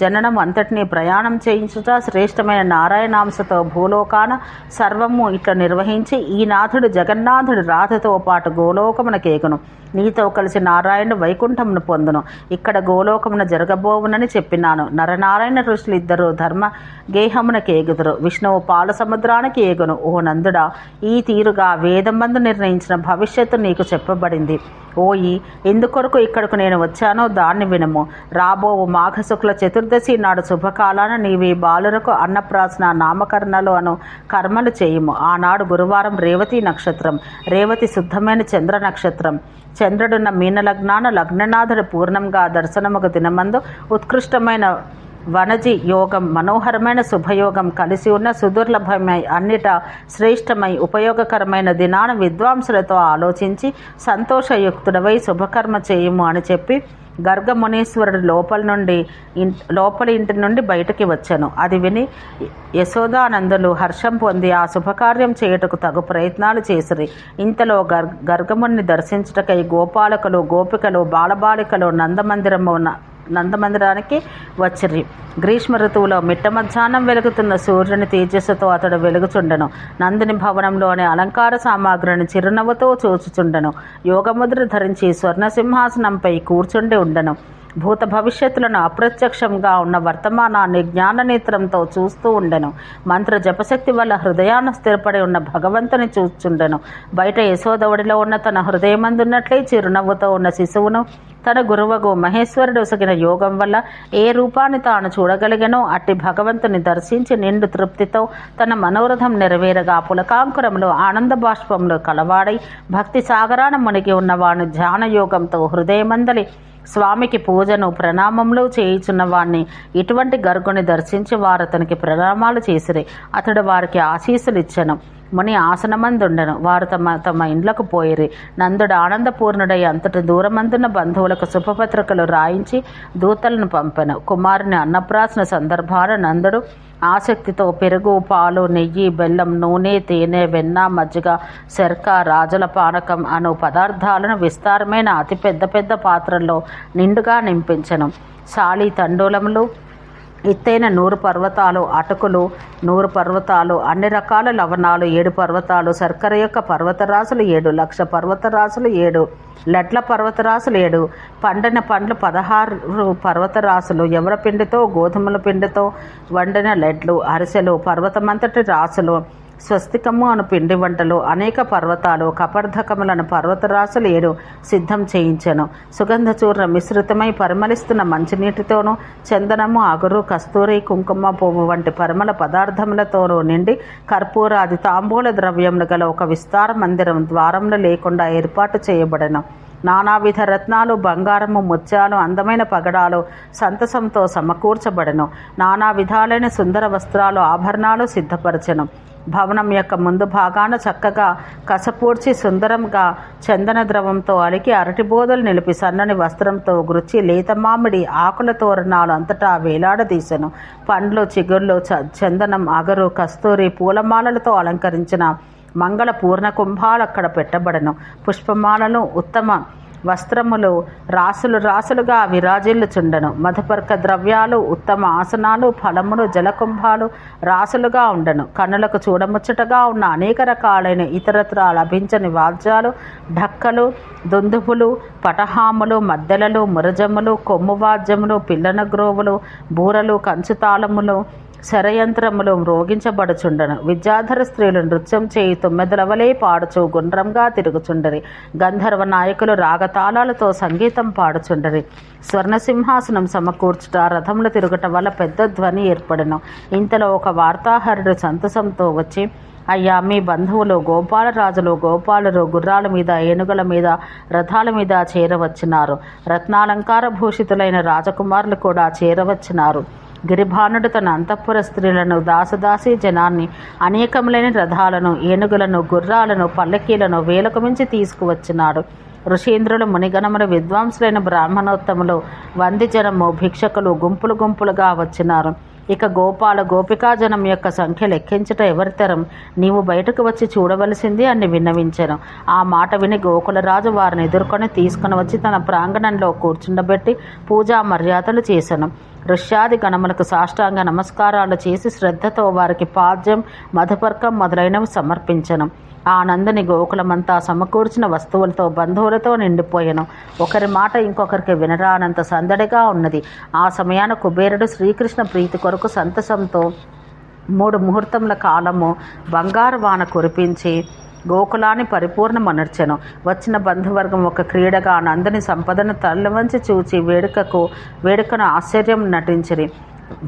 Speaker 1: జననం అంతటినీ ప్రయాణం చేయించుట, శ్రేష్టమైన నారాయణాంశతో భూలోకాన సర్వము ఇట్లా నిర్వహించి ఈ నాథుడు జగన్నాథుడు రాధతో పాటు గోలోకమునకేగును, నీతో కలిసి నారాయణుడు వైకుంఠమును పొందును, ఇక్కడ గోలోకమున జరగబోవునని చెప్పినాను. నరనారాయణ ఋషులు ఇద్దరు ధర్మ గేహమునకి ఏగుదురు, విష్ణువు పాల సముద్రానికి ఏగును. ఓ నందుడా, ఈ తీరుగా వేదమందు నిర్ణయించిన భవిష్యత్తు నీకు చెప్పబడింది. ఓయి, ఎందుకొరకు ఇక్కడకు నేను వచ్చానో దాన్ని వినము. రాబోవు మాఘశుక్ల చతుర్దశి నాడు శుభకాలాన నీవి బాలురకు అన్నప్రాసన, నామకరణలు అను కర్మలు చేయుము. ఆనాడు గురువారం రేవతి నక్షత్రం, రేవతి శుద్ధమైన చంద్ర నక్షత్రం. చంద్రుడున్న మీనలగ్నాన లగ్ననాథుడు పూర్ణంగా దర్శనముకు దినమందు ఉత్కృష్టమైన వనజి యోగం, మనోహరమైన శుభయోగం కలిసి ఉన్న సుదుర్లభమై అన్నిట శ్రేష్టమై ఉపయోగకరమైన దినాన విద్వాంసులతో ఆలోచించి సంతోషయుక్తుడవై శుభకర్మ చేయుము అని చెప్పి గర్గమునీశ్వరుడు లోపలి ఇంటి నుండి బయటికి వచ్చాను. అది విని యశోదానందులు హర్షం పొంది ఆ శుభకార్యం చేయుటకు తగు ప్రయత్నాలు చేసిరి. ఇంతలో గర్గముని దర్శించుటకై గోపాలకులు, గోపికలు, బాలబాలికలు నందమందిరానికి వచ్చిరి. గ్రీష్మ ఋతువులో మిట్ట మధ్యాహ్నం వెలుగుతున్న సూర్యుని తేజస్సుతో అతడు వెలుగుచుండెను. నందుని భవనంలోని అలంకార సామాగ్రిని చిరునవ్వుతో చూచుచుండెను. యోగముద్ర ధరించి స్వర్ణ సింహాసనంపై కూర్చుండి ఉండెను. భూత భవిష్యత్తులను అప్రత్యక్షంగా ఉన్న వర్తమానాన్ని జ్ఞాననేత్రంతో చూస్తూ ఉండెను. మంత్ర జపశక్తి వల్ల హృదయాన్ని స్థిరపడి ఉన్న భగవంతుని చూచుండెను. బయట యశోదవుడిలో ఉన్న తన హృదయమందున్నట్లే చిరునవ్వుతో ఉన్న శిశువును తన గురువగు మహేశ్వరుడు ఒసగిన యోగం వల్ల ఏ రూపాన్ని తాను చూడగలిగనో అట్టి భగవంతుని దర్శించి నిండు తృప్తితో తన మనోరథం నెరవేరగా పులకాంకురంలో ఆనంద బాష్పంలో కలవాడై భక్తి సాగరాన మునిగి ఉన్నవాడిని ధ్యానయోగంతో హృదయమందలి స్వామికి పూజను ప్రణామములు చేయుచున్న వాణ్ణి ఇటువంటి గర్గుని దర్శించి వారు అతనికి ప్రణామాలు చేసిరి. అతడు వారికి ఆశీస్సులు ఇచ్చెను. ముని ఆసనమందుండెను. వారు తమ ఇండ్లకు పోయిరి. నందుడు ఆనందపూర్ణుడై అంతటి దూరమందున్న బంధువులకు శుభపత్రికలు రాయించి దూతలను పంపెను. కుమారుని అన్నప్రాసన సందర్భాన నందుడు ఆసక్తితో పెరుగు, పాలు, నెయ్యి, బెల్లం, నూనె, తేనె, వెన్న, మజ్జిగ, శర్క, రాజుల పానకం అను పదార్థాలను విస్తారమైన అతి పెద్ద పాత్రల్లో నిండుగా నింపించెను. శాలి తండూలములు, ఎత్తైన 100 పర్వతాలు, అటుకులు 100 పర్వతాలు, అన్ని రకాల లవణాలు 7 పర్వతాలు, శర్కర యొక్క పర్వతరాశులు 7, 1,00,000 పర్వతరాశులు 7, లడ్ల పర్వతరాశులు 7, పండిన పండ్లు 16 పర్వతరాశులు, ఎవర పిండితో గోధుమల పిండితో వండిన లడ్లు, అరిసెలు, పర్వతమంతటి రాశులు, స్వస్తికము అను పిండి వంటలు, అనేక పర్వతాలు, కపర్ధకములను పర్వతరాశులు 7 సిద్ధం చేయించెను. సుగంధ చూర్ణ మిశ్రితమై పరిమళిస్తున్న మంచినీటితోనూ చందనము, అగురు, కస్తూరి, కుంకుమ పువ్వు వంటి పరిమళ పదార్థములతోనూ నిండి కర్పూరాది తాంబూల ద్రవ్యములు గల ఒక విస్తార మందిరం ద్వారములు లేకుండా ఏర్పాటు చేయబడెను. నానావిధ రత్నాలు, బంగారము, ముత్యాలు, అందమైన పగడాలు సంతసంతో సమకూర్చబడెను. నానా విధాలైన సుందర వస్త్రాలు, ఆభరణాలు సిద్ధపరచెను. భవనం యొక్క ముందు భాగాన చక్కగా కసపూడ్చి సుందరంగా చందన ద్రవంతో అలికి అరటిబోదలు నిలిపి సన్నని వస్త్రంతో గురించి లేత మామిడి ఆకుల తోరణాలు అంతటా వేలాడదీసెను. పండ్లు, చిగుళ్ళు, చందనం, అగరు, కస్తూరి పూలమాలలతో అలంకరించిన మంగళ పూర్ణ కుంభాలు అక్కడ పెట్టబడను. పుష్పమాలలు, ఉత్తమ వస్త్రములు రాసులు రాసులుగా విరాజిల్లుచుండెను. మధుపర్క ద్రవ్యాలు, ఉత్తమ ఆసనాలు, ఫలములు, జలకుంభాలు రాసులుగా ఉండెను. కన్నులకు చూడముచ్చటగా ఉన్న అనేక రకాలైన ఇతరత్ర లభించని వాద్యాలు, ఢక్కలు, దుందుబులు, పటహాములు, మద్దెలలు, మురజములు, కొమ్ము వాద్యములు, పిల్లన గ్రోవులు, బూరలు, కంచుతాళములు, శరయంత్రములు మ్రోగించబడుచుండెను. విద్యాధర స్త్రీలు నృత్యం చేయి తుమ్మెదలవలే పాడుచు గుండ్రంగా తిరుగుచుండరి. గంధర్వ నాయకులు రాగతాళాలతో సంగీతం పాడుచుండరి. స్వర్ణసింహాసనం సమకూర్చుట, రథములు తిరుగుట వల్ల పెద్ద ధ్వని ఏర్పడెను. ఇంతలో ఒక వార్తాహరుడు సంతసంతో వచ్చి, అయ్యా, మీ బంధువులు గోపాలరాజులు, గోపాలురు గుర్రాల మీద, ఏనుగుల మీద, రథాల మీద చేరవచ్చినారు. రత్నాలంకార భూషితులైన రాజకుమారులు కూడా చేరవచ్చినారు. గిరిభానుడు తన అంతఃపుర స్త్రీలను, దాసదాసీ జనాన్ని, అనేకములైన రథాలను, ఏనుగులను, గుర్రాలను, పల్లకీలను వేలకు మించి తీసుకువచ్చినాడు. ఋషీంద్రులు, మునిగణములు, విద్వాంసులైన బ్రాహ్మణోత్తములు, వందిజనము, భిక్షకులు గుంపులు గుంపులుగా వచ్చినారు. ఇక గోపాల గోపికాజనం యొక్క సంఖ్య లెక్కించుట ఎవరితరం? నీవు బయటకు వచ్చి చూడవలసింది అని విన్నవించెను. ఆ మాట విని గోకులరాజు వారిని ఎదుర్కొని తీసుకుని వచ్చి తన ప్రాంగణంలో కూర్చుండబెట్టి పూజా మర్యాదలు చేసెను. ఋష్యాది గణములకు సాష్టాంగ నమస్కారాలు చేసి శ్రద్ధతో వారికి పాద్యం, మధుపర్కం మొదలైనవి సమర్పించెను. ఆ నందుని గోకులమంతా సమకూర్చిన వస్తువులతో, బంధువులతో నిండిపోయెను. ఒకరి మాట ఇంకొకరికి వినరానంత సందడిగా ఉన్నది. ఆ సమయాన కుబేరుడు శ్రీకృష్ణ ప్రీతి కొరకు సంతసంతో 3 ముహూర్తముల కాలము బంగారు వాన కురిపించి గోకులాన్ని పరిపూర్ణమనర్చెను. వచ్చిన బంధువర్గం ఒక క్రీడగా నందుని సంపదను తరలివంచి చూచి వేడుకను ఆశ్చర్యం నటించిరి.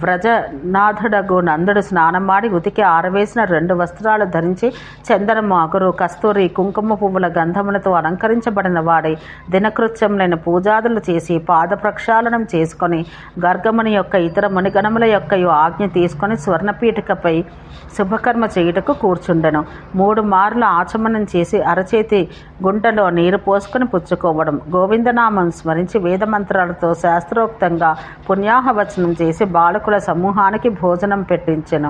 Speaker 1: వ్రజనాథుడగు నందుడు స్నానమాడి ఉతికి ఆరవేసిన 2 వస్త్రాలు ధరించి చందనము, అగురు, కస్తూరి, కుంకుమ పువ్వుల గంధములతో అలంకరించబడిన వాడై దినకృత్యములైన పూజాదులు చేసి పాద ప్రక్షాళనం చేసుకొని గర్గముని యొక్క ఇతర మునిగణముల యొక్క ఆజ్ఞ తీసుకొని స్వర్ణపీఠికపై శుభకర్మ చేయుటకు కూర్చుండెను. 3 మార్లు ఆచమనం చేసి అరచేతి గుంటలో నీరు పోసుకొని పుచ్చుకోవడం, గోవిందనామం స్మరించి వేదమంత్రాలతో శాస్త్రోక్తంగా పుణ్యాహవచనం చేసి బాలకుల సమూహానికి భోజనం పెట్టించెను.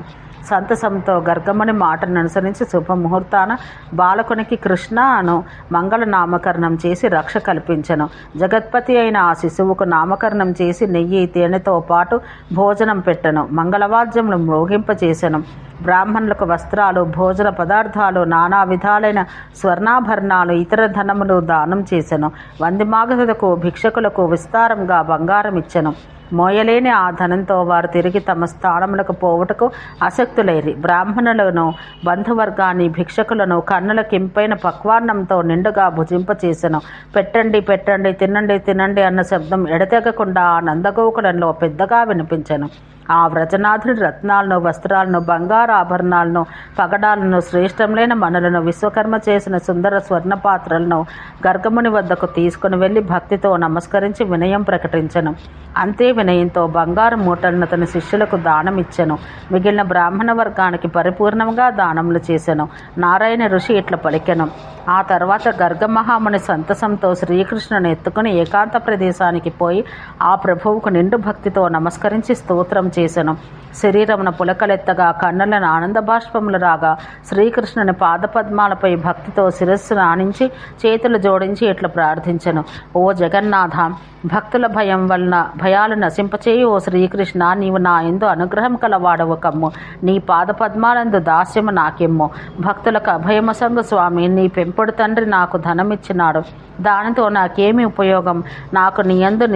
Speaker 1: సంతసంతో గర్గముని మాటను అనుసరించి శుభముహూర్తాన బాలకునికి కృష్ణ అను మంగళ నామకరణం చేసి రక్ష కల్పించెను. జగత్పతి అయిన ఆ శిశువుకు నామకరణం చేసి నెయ్యి, తేనెతో పాటు భోజనం పెట్టెను. మంగళవాద్యములు మ్రోగింపచేసెను. బ్రాహ్మణులకు వస్త్రాలు, భోజన పదార్థాలు, నానా విధాలైన స్వర్ణాభరణాలు, ఇతర ధనములు దానం చేసెను. వందిమాగతులకు, భిక్షకులకు విస్తారంగా బంగారం ఇచ్చెను. మోయలేని ఆ ధనంతో వారు తిరిగి తమ స్థానములకు పోవుటకు ఆసక్తులైరి. బ్రాహ్మణులను, బంధువర్గాన్ని, భిక్షకులను కన్నుల కింపైన పక్వాన్నంతో నిండుగా భుజింపచేసెను. పెట్టండి పెట్టండి, తినండి తినండి అన్న శబ్దం ఎడతెగకుండా ఆ నందగోకులంలో పెద్దగా వినిపించెను. ఆ వ్రజనాథుడి రత్నాలను, వస్త్రాలను, బంగారు ఆభరణాలను, పగడాలను, శ్రేష్టములైన మణులను, విశ్వకర్మ చేసిన సుందర స్వర్ణ పాత్రలను గర్గముని వద్దకు తీసుకుని వెళ్ళి భక్తితో నమస్కరించి వినయం ప్రకటించెను. అంతే వినయంతో బంగారు మూటలను తన శిష్యులకు దానమిచ్చెను. మిగిలిన బ్రాహ్మణ వర్గానికి పరిపూర్ణంగా దానములు చేసెను. నారాయణ ఋషి ఇట్లా పలికెను. ఆ తర్వాత గర్గమహాముని సంతసంతో శ్రీకృష్ణుని ఎత్తుకుని ఏకాంత ప్రదేశానికి పోయి ఆ ప్రభువుకు నిండు భక్తితో నమస్కరించి స్తోత్రం చేసెను. శరీరమున పులకలెత్తగా కన్నులను ఆనంద బాష్పములు రాగా శ్రీకృష్ణుని పాదపద్మాలపై భక్తితో శిరస్సును ఆనించి చేతులు జోడించి ఇట్లా ప్రార్థించెను. ఓ జగన్నాథ, భక్తుల భయం వలన భయాలు నశింపచేయి ఓ శ్రీకృష్ణ, నీవు నా యందు అనుగ్రహం కలవాడవు కమ్ము. నీ పాదపద్మాలందు దాస్యము నాకెమ్ము. భక్తులకు అభయమసంగు స్వామి, నీ పెంపుడు తండ్రి నాకు ధనమిచ్చినాడు. దానితో నాకేమి ఉపయోగం? నాకు నీ యందు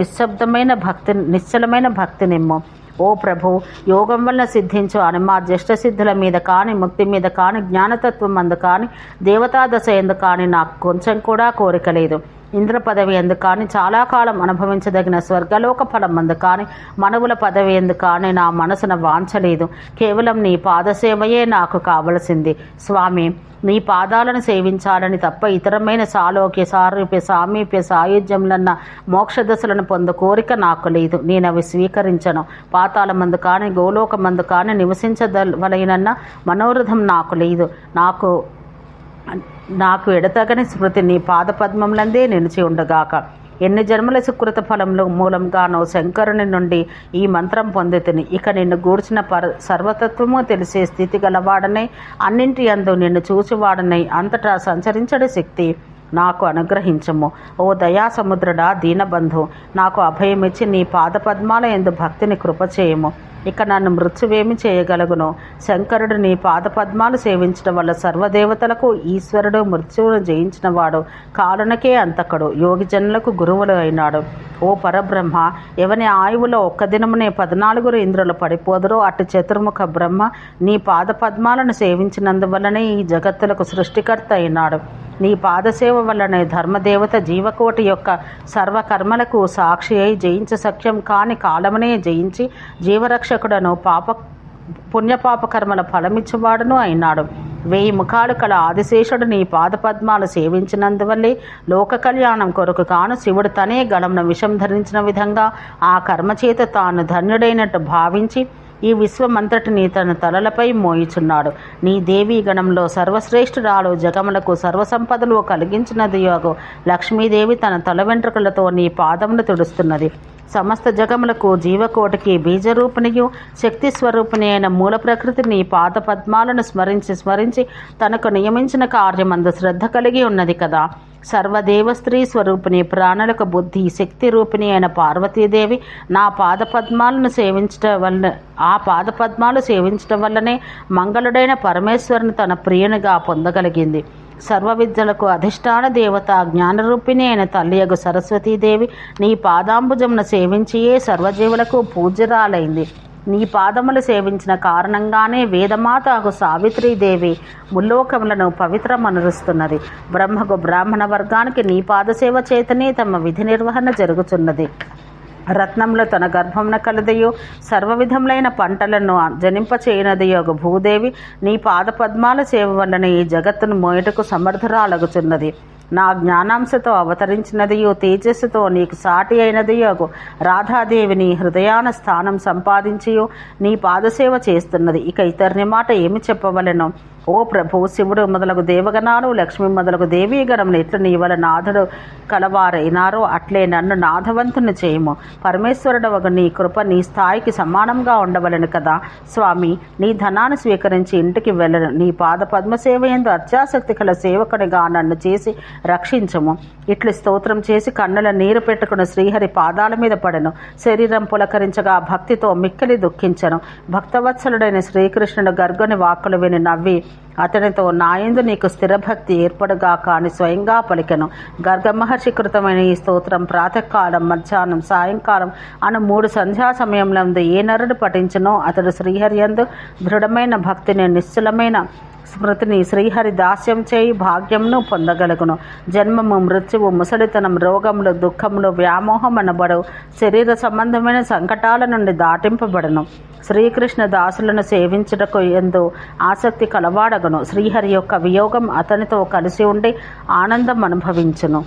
Speaker 1: నిశ్చలమైన భక్తినిమ్ము. ఓ ప్రభు, యోగం వల్ల సిద్ధించు అనుమా జ్యేష్ఠసిద్ధుల మీద కానీ, ముక్తి మీద కానీ, జ్ఞానతత్వం అందు కానీ, దేవతా దశ ఎందు కానీ నాకు కొంచెం కూడా కోరిక లేదు. ఇంద్ర పదవి ఎందు కానీ చాలా కాలం అనుభవించదగిన స్వర్గలోక ఫలం అందు కానీ మనవుల పదవి ఎందు కానీ నా మనసున వాంచలేదు. కేవలం నీ పాదసేవయే నాకు కావలసింది స్వామి. నీ పాదాలను సేవించాలని తప్ప ఇతరమైన సాలోక్య సారూప్య సామీప్య సాయుధ్యంలన్న మోక్షదశలను పొందు కోరిక నాకు లేదు. నేను అవి స్వీకరించను. పాతాళమందు కానీ గోలోకమందు కానీ నివసించవలైనన్న మనోరథం నాకు లేదు. నాకు ఎడతగని స్మృతి నీ పాదపద్మములందే నిలిచి ఉండగాక. ఎన్ని జన్మల సుకృత ఫలములు మూలంగానో శంకరుని నుండి ఈ మంత్రం పొందితిని. ఇక నిన్ను గూర్చిన సర్వతత్వము తెలిసే స్థితి గలవాడనై అన్నింటి యందు నిన్ను చూచివాడనై అంతటా సంచరించడి శక్తి నాకు అనుగ్రహించము. ఓ దయా సముద్రుడా, దీనబంధు, నాకు అభయమిచ్చి నీ పాదపద్మాల యందు భక్తిని కృపచేయము. ఇక నన్ను మృత్యువేమి చేయగలుగును? శంకరుడు నీ పాదపద్మాలు సేవించడం వల్ల సర్వదేవతలకు ఈశ్వరుడు, మృత్యువును జయించినవాడు, కాలునకే అంతకుడు, యోగి జనులకు గురువులు అయినాడు. ఓ పరబ్రహ్మ, ఎవని ఆయువులో ఒక్క దినమునే 14 ఇంద్రులు పడిపోదురో అటు చతుర్ముఖ బ్రహ్మ నీ పాదపద్మాలను సేవించినందువల్లనే ఈ జగత్తులకు సృష్టికర్త అయినాడు. నీ పాదసేవ వల్లనే ధర్మదేవత జీవకోటి యొక్క సర్వకర్మలకు సాక్షి అయి జయించ సఖ్యం కాని కాలమునే జయించి జీవరక్షకుడను పుణ్యపాప కర్మల ఫలమిచ్చువాడును అయినాడు. 1000 ముఖాలు కల ఆదిశేషుడు నీ పాదపద్మాలు సేవించినందువల్లే లోక కళ్యాణం కొరకు కాను శివుడు తనే గళమున విషం ధరించిన విధంగా ఆ కర్మచేత తాను ధన్యుడైనట్టు భావించి ఈ విశ్వమంతటిని తన తలలపై మోయిచున్నాడు. నీ దేవీ గణంలో సర్వశ్రేష్ఠురాలు, జగములకు సర్వసంపదలు కలిగించినది యోగు లక్ష్మీదేవి తన తల వెంట్రుకలతో నీ పాదమును తుడుస్తున్నది. సమస్త జగములకు జీవకోటికి బీజరూపిణియు శక్తి స్వరూపిణి అయిన మూల ప్రకృతి నీ పాద పద్మాలను స్మరించి తనకు నియమించిన కార్యమందు శ్రద్ధ కలిగి ఉన్నది కదా. సర్వదేవ స్త్రీ స్వరూపిణి, ప్రాణులకు బుద్ధి శక్తి రూపిణి అయిన పార్వతీదేవి నా పాదపద్మాలను సేవించటం వల్లనే మంగళుడైన పరమేశ్వరుని తన ప్రియునిగా పొందగలిగింది. సర్వ విద్యలకు అధిష్టాన దేవత జ్ఞానరూపిణి అయిన తల్లియగు సరస్వతీదేవి నీ పాదాంబుజమును సేవించియే సర్వజీవులకు పూజ్యురాలైంది. నీ పాదములు సేవించిన కారణంగానే వేదమాతకు సావిత్రీదేవి ముల్లోకములను పవిత్రమనురుస్తున్నది. బ్రహ్మకు బ్రాహ్మణ వర్గానికి నీ పాదసేవ చేతనే తమ విధి నిర్వహణ జరుగుతున్నది. రత్నంలో తన గర్భమున కలదయో సర్వ విధములైన పంటలను జనింపచేయనదయోగు భూదేవి నీ పాదపద్మాల సేవ వలన ఈ జగత్తును మోయటకు సమర్థురాలగుచున్నది. నా జ్ఞానాంశతో అవతరించినదియో తేజస్సుతో నీకు సాటి అయినదియోగు రాధాదేవి నీ హృదయాన స్థానం సంపాదించియో నీ పాదసేవ చేస్తున్నది. ఇక ఇతరుని మాట ఏమి చెప్పవలెను? ఓ ప్రభు, శివుడు మొదలగు దేవగణాలు, లక్ష్మి మొదలగు దేవీగణములు ఎట్లు నీ వల్ల నాథుడు కలవారైనారో అట్లే నన్ను నాథవంతుని చేయము. పరమేశ్వరుడవగు నీ కృప నీ స్థాయికి సమానంగా ఉండవలను కదా స్వామి. నీ ధనాన్ని స్వీకరించి ఇంటికి వెళ్ళను. నీ పాద పద్మసేవ యందు అత్యాసక్తి కల సేవకునిగా నన్ను చేసి రక్షించము. ఇట్లు స్తోత్రం చేసి కన్నుల నీరు పెట్టుకుని శ్రీహరి పాదాల మీద పడెను. శరీరం పులకరించగా భక్తితో మిక్కిలి దుఃఖించను. భక్తవత్సలుడైన శ్రీకృష్ణుడు గర్గుని వాక్కులు విని నవ్వి అతనితో నాయందు నీకు స్థిరభక్తి ఏర్పడుగా కాని స్వయంగా పలికెను. గర్గ మహర్షి కృతమైన ఈ స్తోత్రం ప్రాతకాలం, మధ్యాహ్నం, సాయంకాలం అను 3 సంధ్యా సమయంలో ఏ నరుడు పఠించునో అతడు శ్రీహరియందు దృఢమైన భక్తిని, నిశ్చలమైన స్మృతిని, శ్రీహరి దాస్యం చేయి భాగ్యంను పొందగలుగును. జన్మము, మృత్యువు, ముసలితనం, రోగములు, దుఃఖములు, వ్యామోహం అనబడు శరీర సంబంధమైన సంకటాల నుండి దాటింపబడను. శ్రీకృష్ణ దాసులను సేవించుటకు ఎందు ఆసక్తి కలవాడగను. శ్రీహరి యొక్క వియోగం అతనితో కలిసి ఉండి ఆనందం అనుభవించును.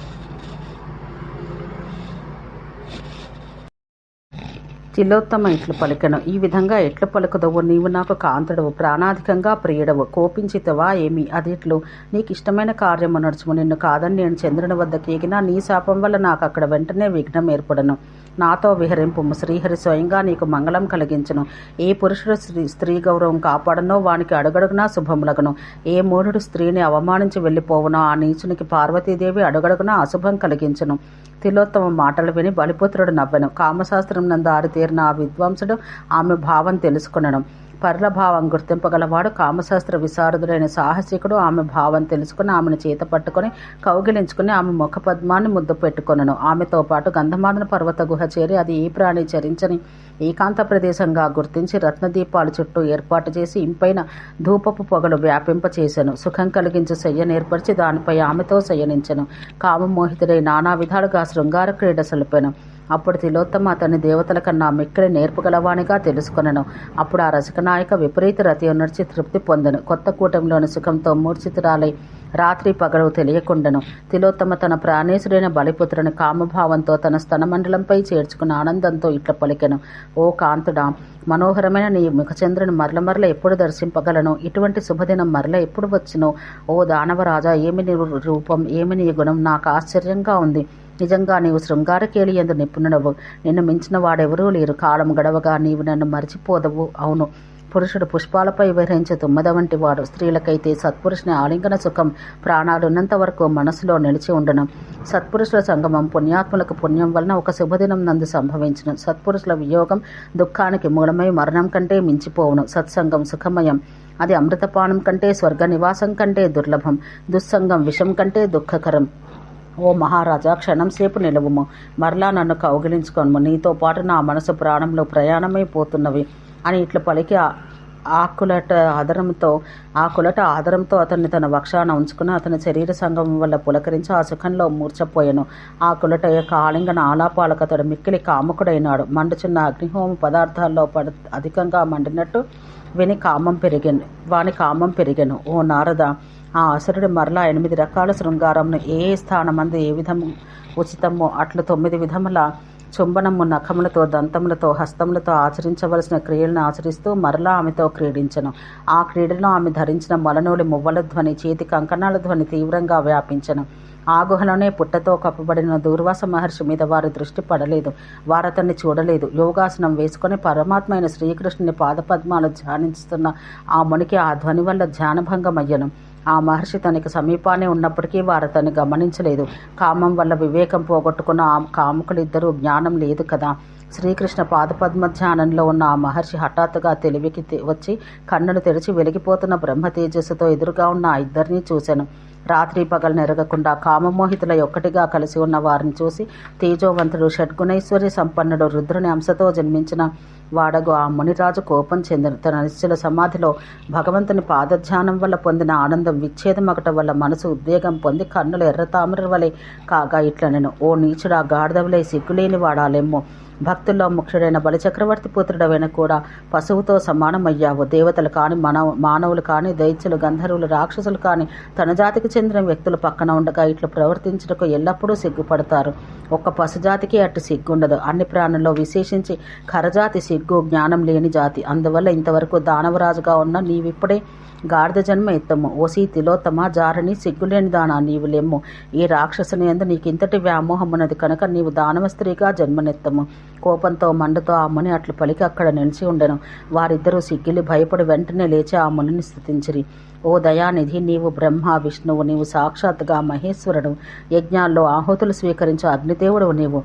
Speaker 1: తిలోత్తమ ఇట్లు పలికెను. ఈ విధంగా ఎట్లు పలుకుదవు? నీవు నాకు కాంతుడవు, ప్రాణాధికంగా ప్రియుడవు. కోపించితవా ఏమి? అదిట్లు నీకు ఇష్టమైన కార్యము నడుచుము. నిన్ను కాదని నేను చంద్రుని వద్దకు ఎగినా నీ శాపం వల్ల నాకు అక్కడ వెంటనే విఘ్నం ఏర్పడను. నాతో విహరింపు. శ్రీహరి స్వయంగా నీకు మంగళం కలిగించును. ఏ పురుషుడు స్త్రీ గౌరవం కాపాడనో వానికి అడుగడుగునా శుభములగును. ఏ మూఢుడు స్త్రీని అవమానించి వెళ్ళిపోవునో ఆ నీచునికి పార్వతీదేవి అడుగడుగునా అశుభం కలిగించును. తిలోత్తమ మాటలు విని బలిపుత్రుడు నవ్వెను. కామశాస్త్రం నందు ఆరితేరిన ఆ విద్వాంసుడు ఆమె భావం తెలుసుకునను. పరుల భావం గుర్తింపగలవాడు కామశాస్త్ర విశారదుడైన సాహసికుడు ఆమె భావం తెలుసుకుని ఆమెను చేత పట్టుకుని కౌగిలించుకుని ఆమె ముఖ పద్మాన్ని ముద్దు పెట్టుకొనను. ఆమెతో పాటు గంధమాదన పర్వత గుహ చేరి అది ఏ ప్రాణి చరించని ఏకాంత ప్రదేశంగా గుర్తించి రత్నదీపాలు చుట్టూ ఏర్పాటు చేసి ఇంపైన ధూపపు పొగలు వ్యాపింపచేసెను. సుఖం కలిగించు శయ్యనేర్పరిచి దానిపై ఆమెతో శయనించెను. కామమోహితుడై నానా విధాలుగా శృంగార క్రీడ సలిపెను. అప్పుడు తిలోత్తమ అతని దేవతల కన్నా మిక్కిలి నేర్పుగలవానిగా తెలుసుకొనెను. అప్పుడు ఆ రసికనాయక విపరీత రతి నడిచి తృప్తి పొందెను. కొత్త కూటంలోని సుఖంతో మూర్ఛితురాలై రాత్రి పగలు తెలియకుండెను. తిలోత్తమ తన ప్రాణేశుడైన బలిపుత్రుని కామభావంతో తన స్తనమండలంపై చేర్చుకున్న ఆనందంతో ఇట్ల పలికెను. ఓ కాంతుడా, మనోహరమైన నీ ముఖచంద్రుని మరల ఎప్పుడు దర్శింపగలను? ఇటువంటి శుభదినం మరల ఎప్పుడు వచ్చును? ఓ దానవరాజా, ఏమి నీ రూపం, ఏమి నీ గుణం, నాకు ఆశ్చర్యంగా ఉంది. నిజంగా నీవు శృంగారకేలి యందు నిపుణుడవు. నిన్ను మించిన వాడెవరూ లేరు. కాలం గడవగా నీవు నన్ను మరిచిపోదవు. అవును, పురుషుడు పుష్పాలపై విహరించే తుమ్మద వంటి వాడు. స్త్రీలకైతే సత్పురుషుని ఆలింగన సుఖం ప్రాణాలున్నంత వరకు మనసులో నిలిచి ఉండను. సత్పురుషుల సంగమం పుణ్యాత్ములకు పుణ్యం వలన ఒక శుభదినం నందు సంభవించును. సత్పురుషుల వియోగం దుఃఖానికి మూలమై మరణం కంటే మించిపోవును. సత్సంగం సుఖమయం, అది అమృతపానం కంటే స్వర్గ నివాసం కంటే దుర్లభం. దుస్సంగం విషం కంటే దుఃఖకరం. ఓ మహారాజా, క్షణం సేపు నిలువుము, మరలా నన్ను కౌగిలించుకొనుము. నీతో పాటు నా మనసు ప్రాణంలో ప్రయాణమైపోతున్నవి అని ఇట్లా పలికి ఆ కులట ఆదరంతో అతన్ని తన వక్షాన ఉంచుకుని అతని శరీర సంగమం వల్ల పులకరించి ఆ సుఖంలో మూర్ఛపోయాను. ఆ కులట యొక్క ఆలింగన ఆలాపాలకు అతడు మిక్కిలి కాముకుడైనాడు. మండుచున్న అగ్నిహోమ పదార్థాల్లో అధికంగా మండినట్టు వాని కామం పెరిగెను. ఓ నారద, ఆ అసురుడు మరలా 8 రకాల శృంగారంను ఏ స్థానమందు ఏ విధము ఉచితమో అట్లు 9 విధముల చుంబనము, నఖములతో, దంతములతో, హస్తములతో ఆచరించవలసిన క్రియలను ఆచరిస్తూ మరలా ఆమెతో క్రీడించెను. ఆ క్రీడలో ఆమె ధరించిన మొలనూలి మువ్వల ధ్వని, చేతి కంకణాల ధ్వని తీవ్రంగా వ్యాపించెను. ఆ గుహలోనే పుట్టతో కప్పబడిన దూర్వాస మహర్షి మీద వారి దృష్టి పడలేదు. వారతన్ని చూడలేదు. యోగాసనం వేసుకుని పరమాత్మ అయిన శ్రీకృష్ణుని పాదపద్మాలు ధ్యానిస్తున్న ఆ మునికి ఆ ధ్వని వల్ల ధ్యానభంగమయ్యను. ఆ మహర్షి తనకి సమీపానే ఉన్నప్పటికీ వారతన్ని గమనించలేదు. కామం వల్ల వివేకం పోగొట్టుకున్న ఆ కాముకులిద్దరూ జ్ఞానం లేదు కదా. శ్రీకృష్ణ పాదపద్మ ధ్యానంలో ఉన్న ఆ మహర్షి హఠాత్తుగా తెలివికి వచ్చి కన్నులు తెరిచి వెలిగిపోతున్న బ్రహ్మ తేజస్సుతో ఎదురుగా ఉన్న ఆ ఇద్దరినీ చూశాను. రాత్రి పగలు నెరగకుండా కామమోహితుల ఒక్కటిగా కలిసి ఉన్న వారిని చూసి తేజోవంతుడు, షడ్గుణైశ్వర్య సంపన్నుడు, రుద్రుని అంశతో జన్మించిన వాడగు ఆ మునిరాజు కోపం చెందను. తన నిశ్చల సమాధిలో భగవంతుని పాదధ్యానం వల్ల పొందిన ఆనందం విచ్ఛేదమగట వల్ల మనసు ఉద్వేగం పొంది కన్నులు ఎర్రతామర వలె కాగా ఇట్లనెను. ఓ నీచుడా, గాడిదవలే సిగ్గులేని వాడాలెమ్మో, భక్తుల్లో ముఖ్యుడైన బలిచక్రవర్తి పుత్రుడవైన కూడా పశువుతో సమానమయ్యావు. దేవతలు కాని, మానవులు కాని, దైత్యులు, గంధర్వులు, రాక్షసులు కాని తన జాతికి చెందిన వ్యక్తులు పక్కన ఉండగా ఇట్లు ప్రవర్తించుటకు ఎల్లప్పుడూ సిగ్గుపడతారు. ఒక్క పశుజాతికి అట్టు సిగ్గుండదు. అన్ని ప్రాణుల్లో విశేషించి ఖరజాతి సిగ్గు జ్ఞానం లేని జాతి. అందువల్ల ఇంతవరకు దానవరాజుగా ఉన్న నీవిప్పుడే గాడిద జన్మ ఎత్తము. ఓసి తిలోత్తమ, జారణి, సిగ్గులేని దానా, నీవు లెమ్ము. ఈ రాక్షసుని యందు నీకింతటి వ్యామోహమున్నది కనుక నీవు దానవ స్త్రీగా జన్మనెత్తము. కోపంతో మండుతో ఆ ముని అట్లు పలికి అక్కడ నిలిచి ఉండెను. వారిద్దరూ సిగ్గిలి భయపడి వెంటనే లేచి ఆ మునిని స్తుతించిరి. ఓ దయానిధి, నీవు బ్రహ్మ విష్ణువు, నీవు సాక్షాత్తుగా మహేశ్వరుడు, యజ్ఞాల్లో ఆహుతులు స్వీకరించు అగ్నిదేవుడు, నీవు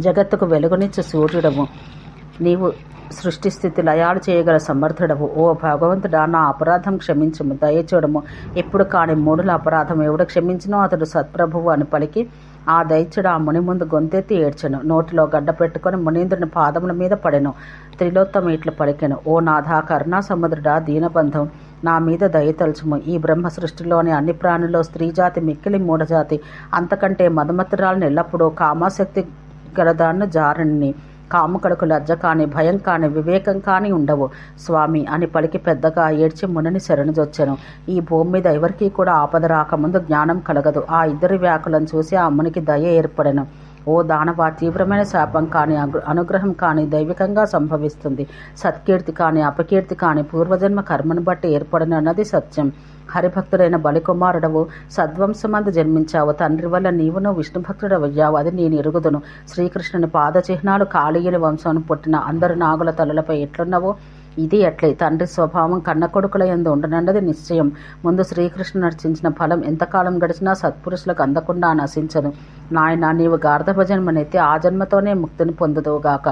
Speaker 1: జగత్తుకు వెలుగునిచ్చు సూర్యుడవు, నీవు సృష్టి స్థితి లయాలు చేయగల సమర్థుడవు. ఓ భగవంతుడా, నా అపరాధం క్షమించుము, దయచూడము. ఎప్పుడు కాని మూడుల అపరాధం ఎవడు క్షమించినో అతడు సత్ప్రభువు అని పలికి ఆ దైత్యుడు ఆ ముని ముందు గొంతెత్తి ఏడ్చెను. నోటిలో గడ్డ పెట్టుకుని మునీంద్రుని పాదముల మీద పడెను. త్రిలోత్తమ ఇట్లు పలికెను. ఓ నాథా, కరుణా సముద్రుడా, దీనబంధం, నా మీద దయతలుచుము. ఈ బ్రహ్మ సృష్టిలోని అన్ని ప్రాణుల్లో స్త్రీజాతి మిక్కిలి మూఢజాతి. అంతకంటే మధుమతురాలను ఎల్లప్పుడూ కామాశక్తి గలదాన్ని జారణిని. కాముకడకు లజ్జ కాని, భయం కాని, వివేకం కాని ఉండవు స్వామి అని పలికి పెద్దగా ఏడ్చి మునిని శరణుజొచ్చెను. ఈ భూమి మీద ఎవరికీ కూడా ఆపద రాకముందు జ్ఞానం కలగదు. ఆ ఇద్దరి వ్యాకులను చూసి ఆ మునికి దయ ఏర్పడెను. ఓ దానవ, తీవ్రమైన శాపం కాని, అనుగ్రహం కాని దైవికంగా సంభవిస్తుంది. సత్కీర్తి కాని, అపకీర్తి కాని పూర్వజన్మ కర్మను బట్టి ఏర్పడనన్నది సత్యం. హరిభక్తుడైన బలికుమారుడవు, సద్వంశమందు జన్మించావు. తండ్రి వల్ల నీవును విష్ణుభక్తుడవయ్యావు, అది నేను ఎరుగుదును. శ్రీకృష్ణుని పాద చిహ్నాలు కాళీయుని వంశం పుట్టిన అందరు నాగుల తలలపై ఎట్లున్నవో ఇది అట్లే. తండ్రి స్వభావం కన్న కొడుకుల యందు ఉండనన్నది నిశ్చయం. ముందు శ్రీకృష్ణుడు నర్చించిన ఫలం ఎంతకాలం గడిచినా సత్పురుషులకు అందకుండా నశించదు. నాయన, నీవు గార్ధభ జన్మనెత్తి ఆ జన్మతోనే ముక్తిని పొందుదువుగాక.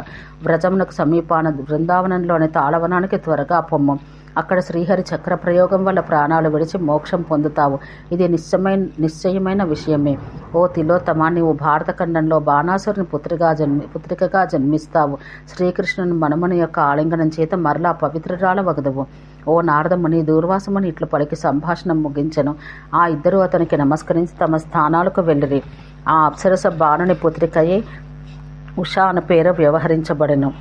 Speaker 1: వ్రజమునకు సమీపాన బృందావనంలోని తాళవనానికి త్వరగా పొమ్ము. అక్కడ శ్రీహరి చక్ర ప్రయోగం వల్ల ప్రాణాలు విడిచి మోక్షం పొందుతావు. ఇది నిశ్చయమైన విషయమే. ఓ తిలోత్తమ, నీవు భారతఖండంలో బాణాసురుని పుత్రికగా జన్మిస్తావు. శ్రీకృష్ణుని మనుమని యొక్క ఆలింగనం చేత మరలా పవిత్రురాల వగదువు. ఓ నారదముని, దూర్వాసముని ఇట్లు పలికి సంభాషణ ముగించెను. ఆ ఇద్దరు అతనికి నమస్కరించి తమ స్థానాలకు వెళ్ళిరి. ఆ అప్సరస బాణుని పుత్రికయే ఉషా అను పేరు వ్యవహరించబడెను.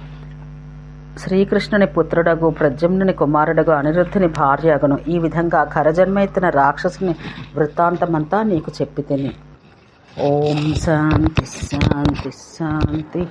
Speaker 1: శ్రీకృష్ణుని పుత్రుడగు ప్రద్యుమ్నుని కుమారుడగు అనిరుద్ధుని భార్య అగును. ఈ విధంగా ఖరజన్మ ఎత్తిన రాక్షసుని వృత్తాంతమంతా నీకు చెప్పి తిని. ఓం శాంతి శాంతి శాంతి.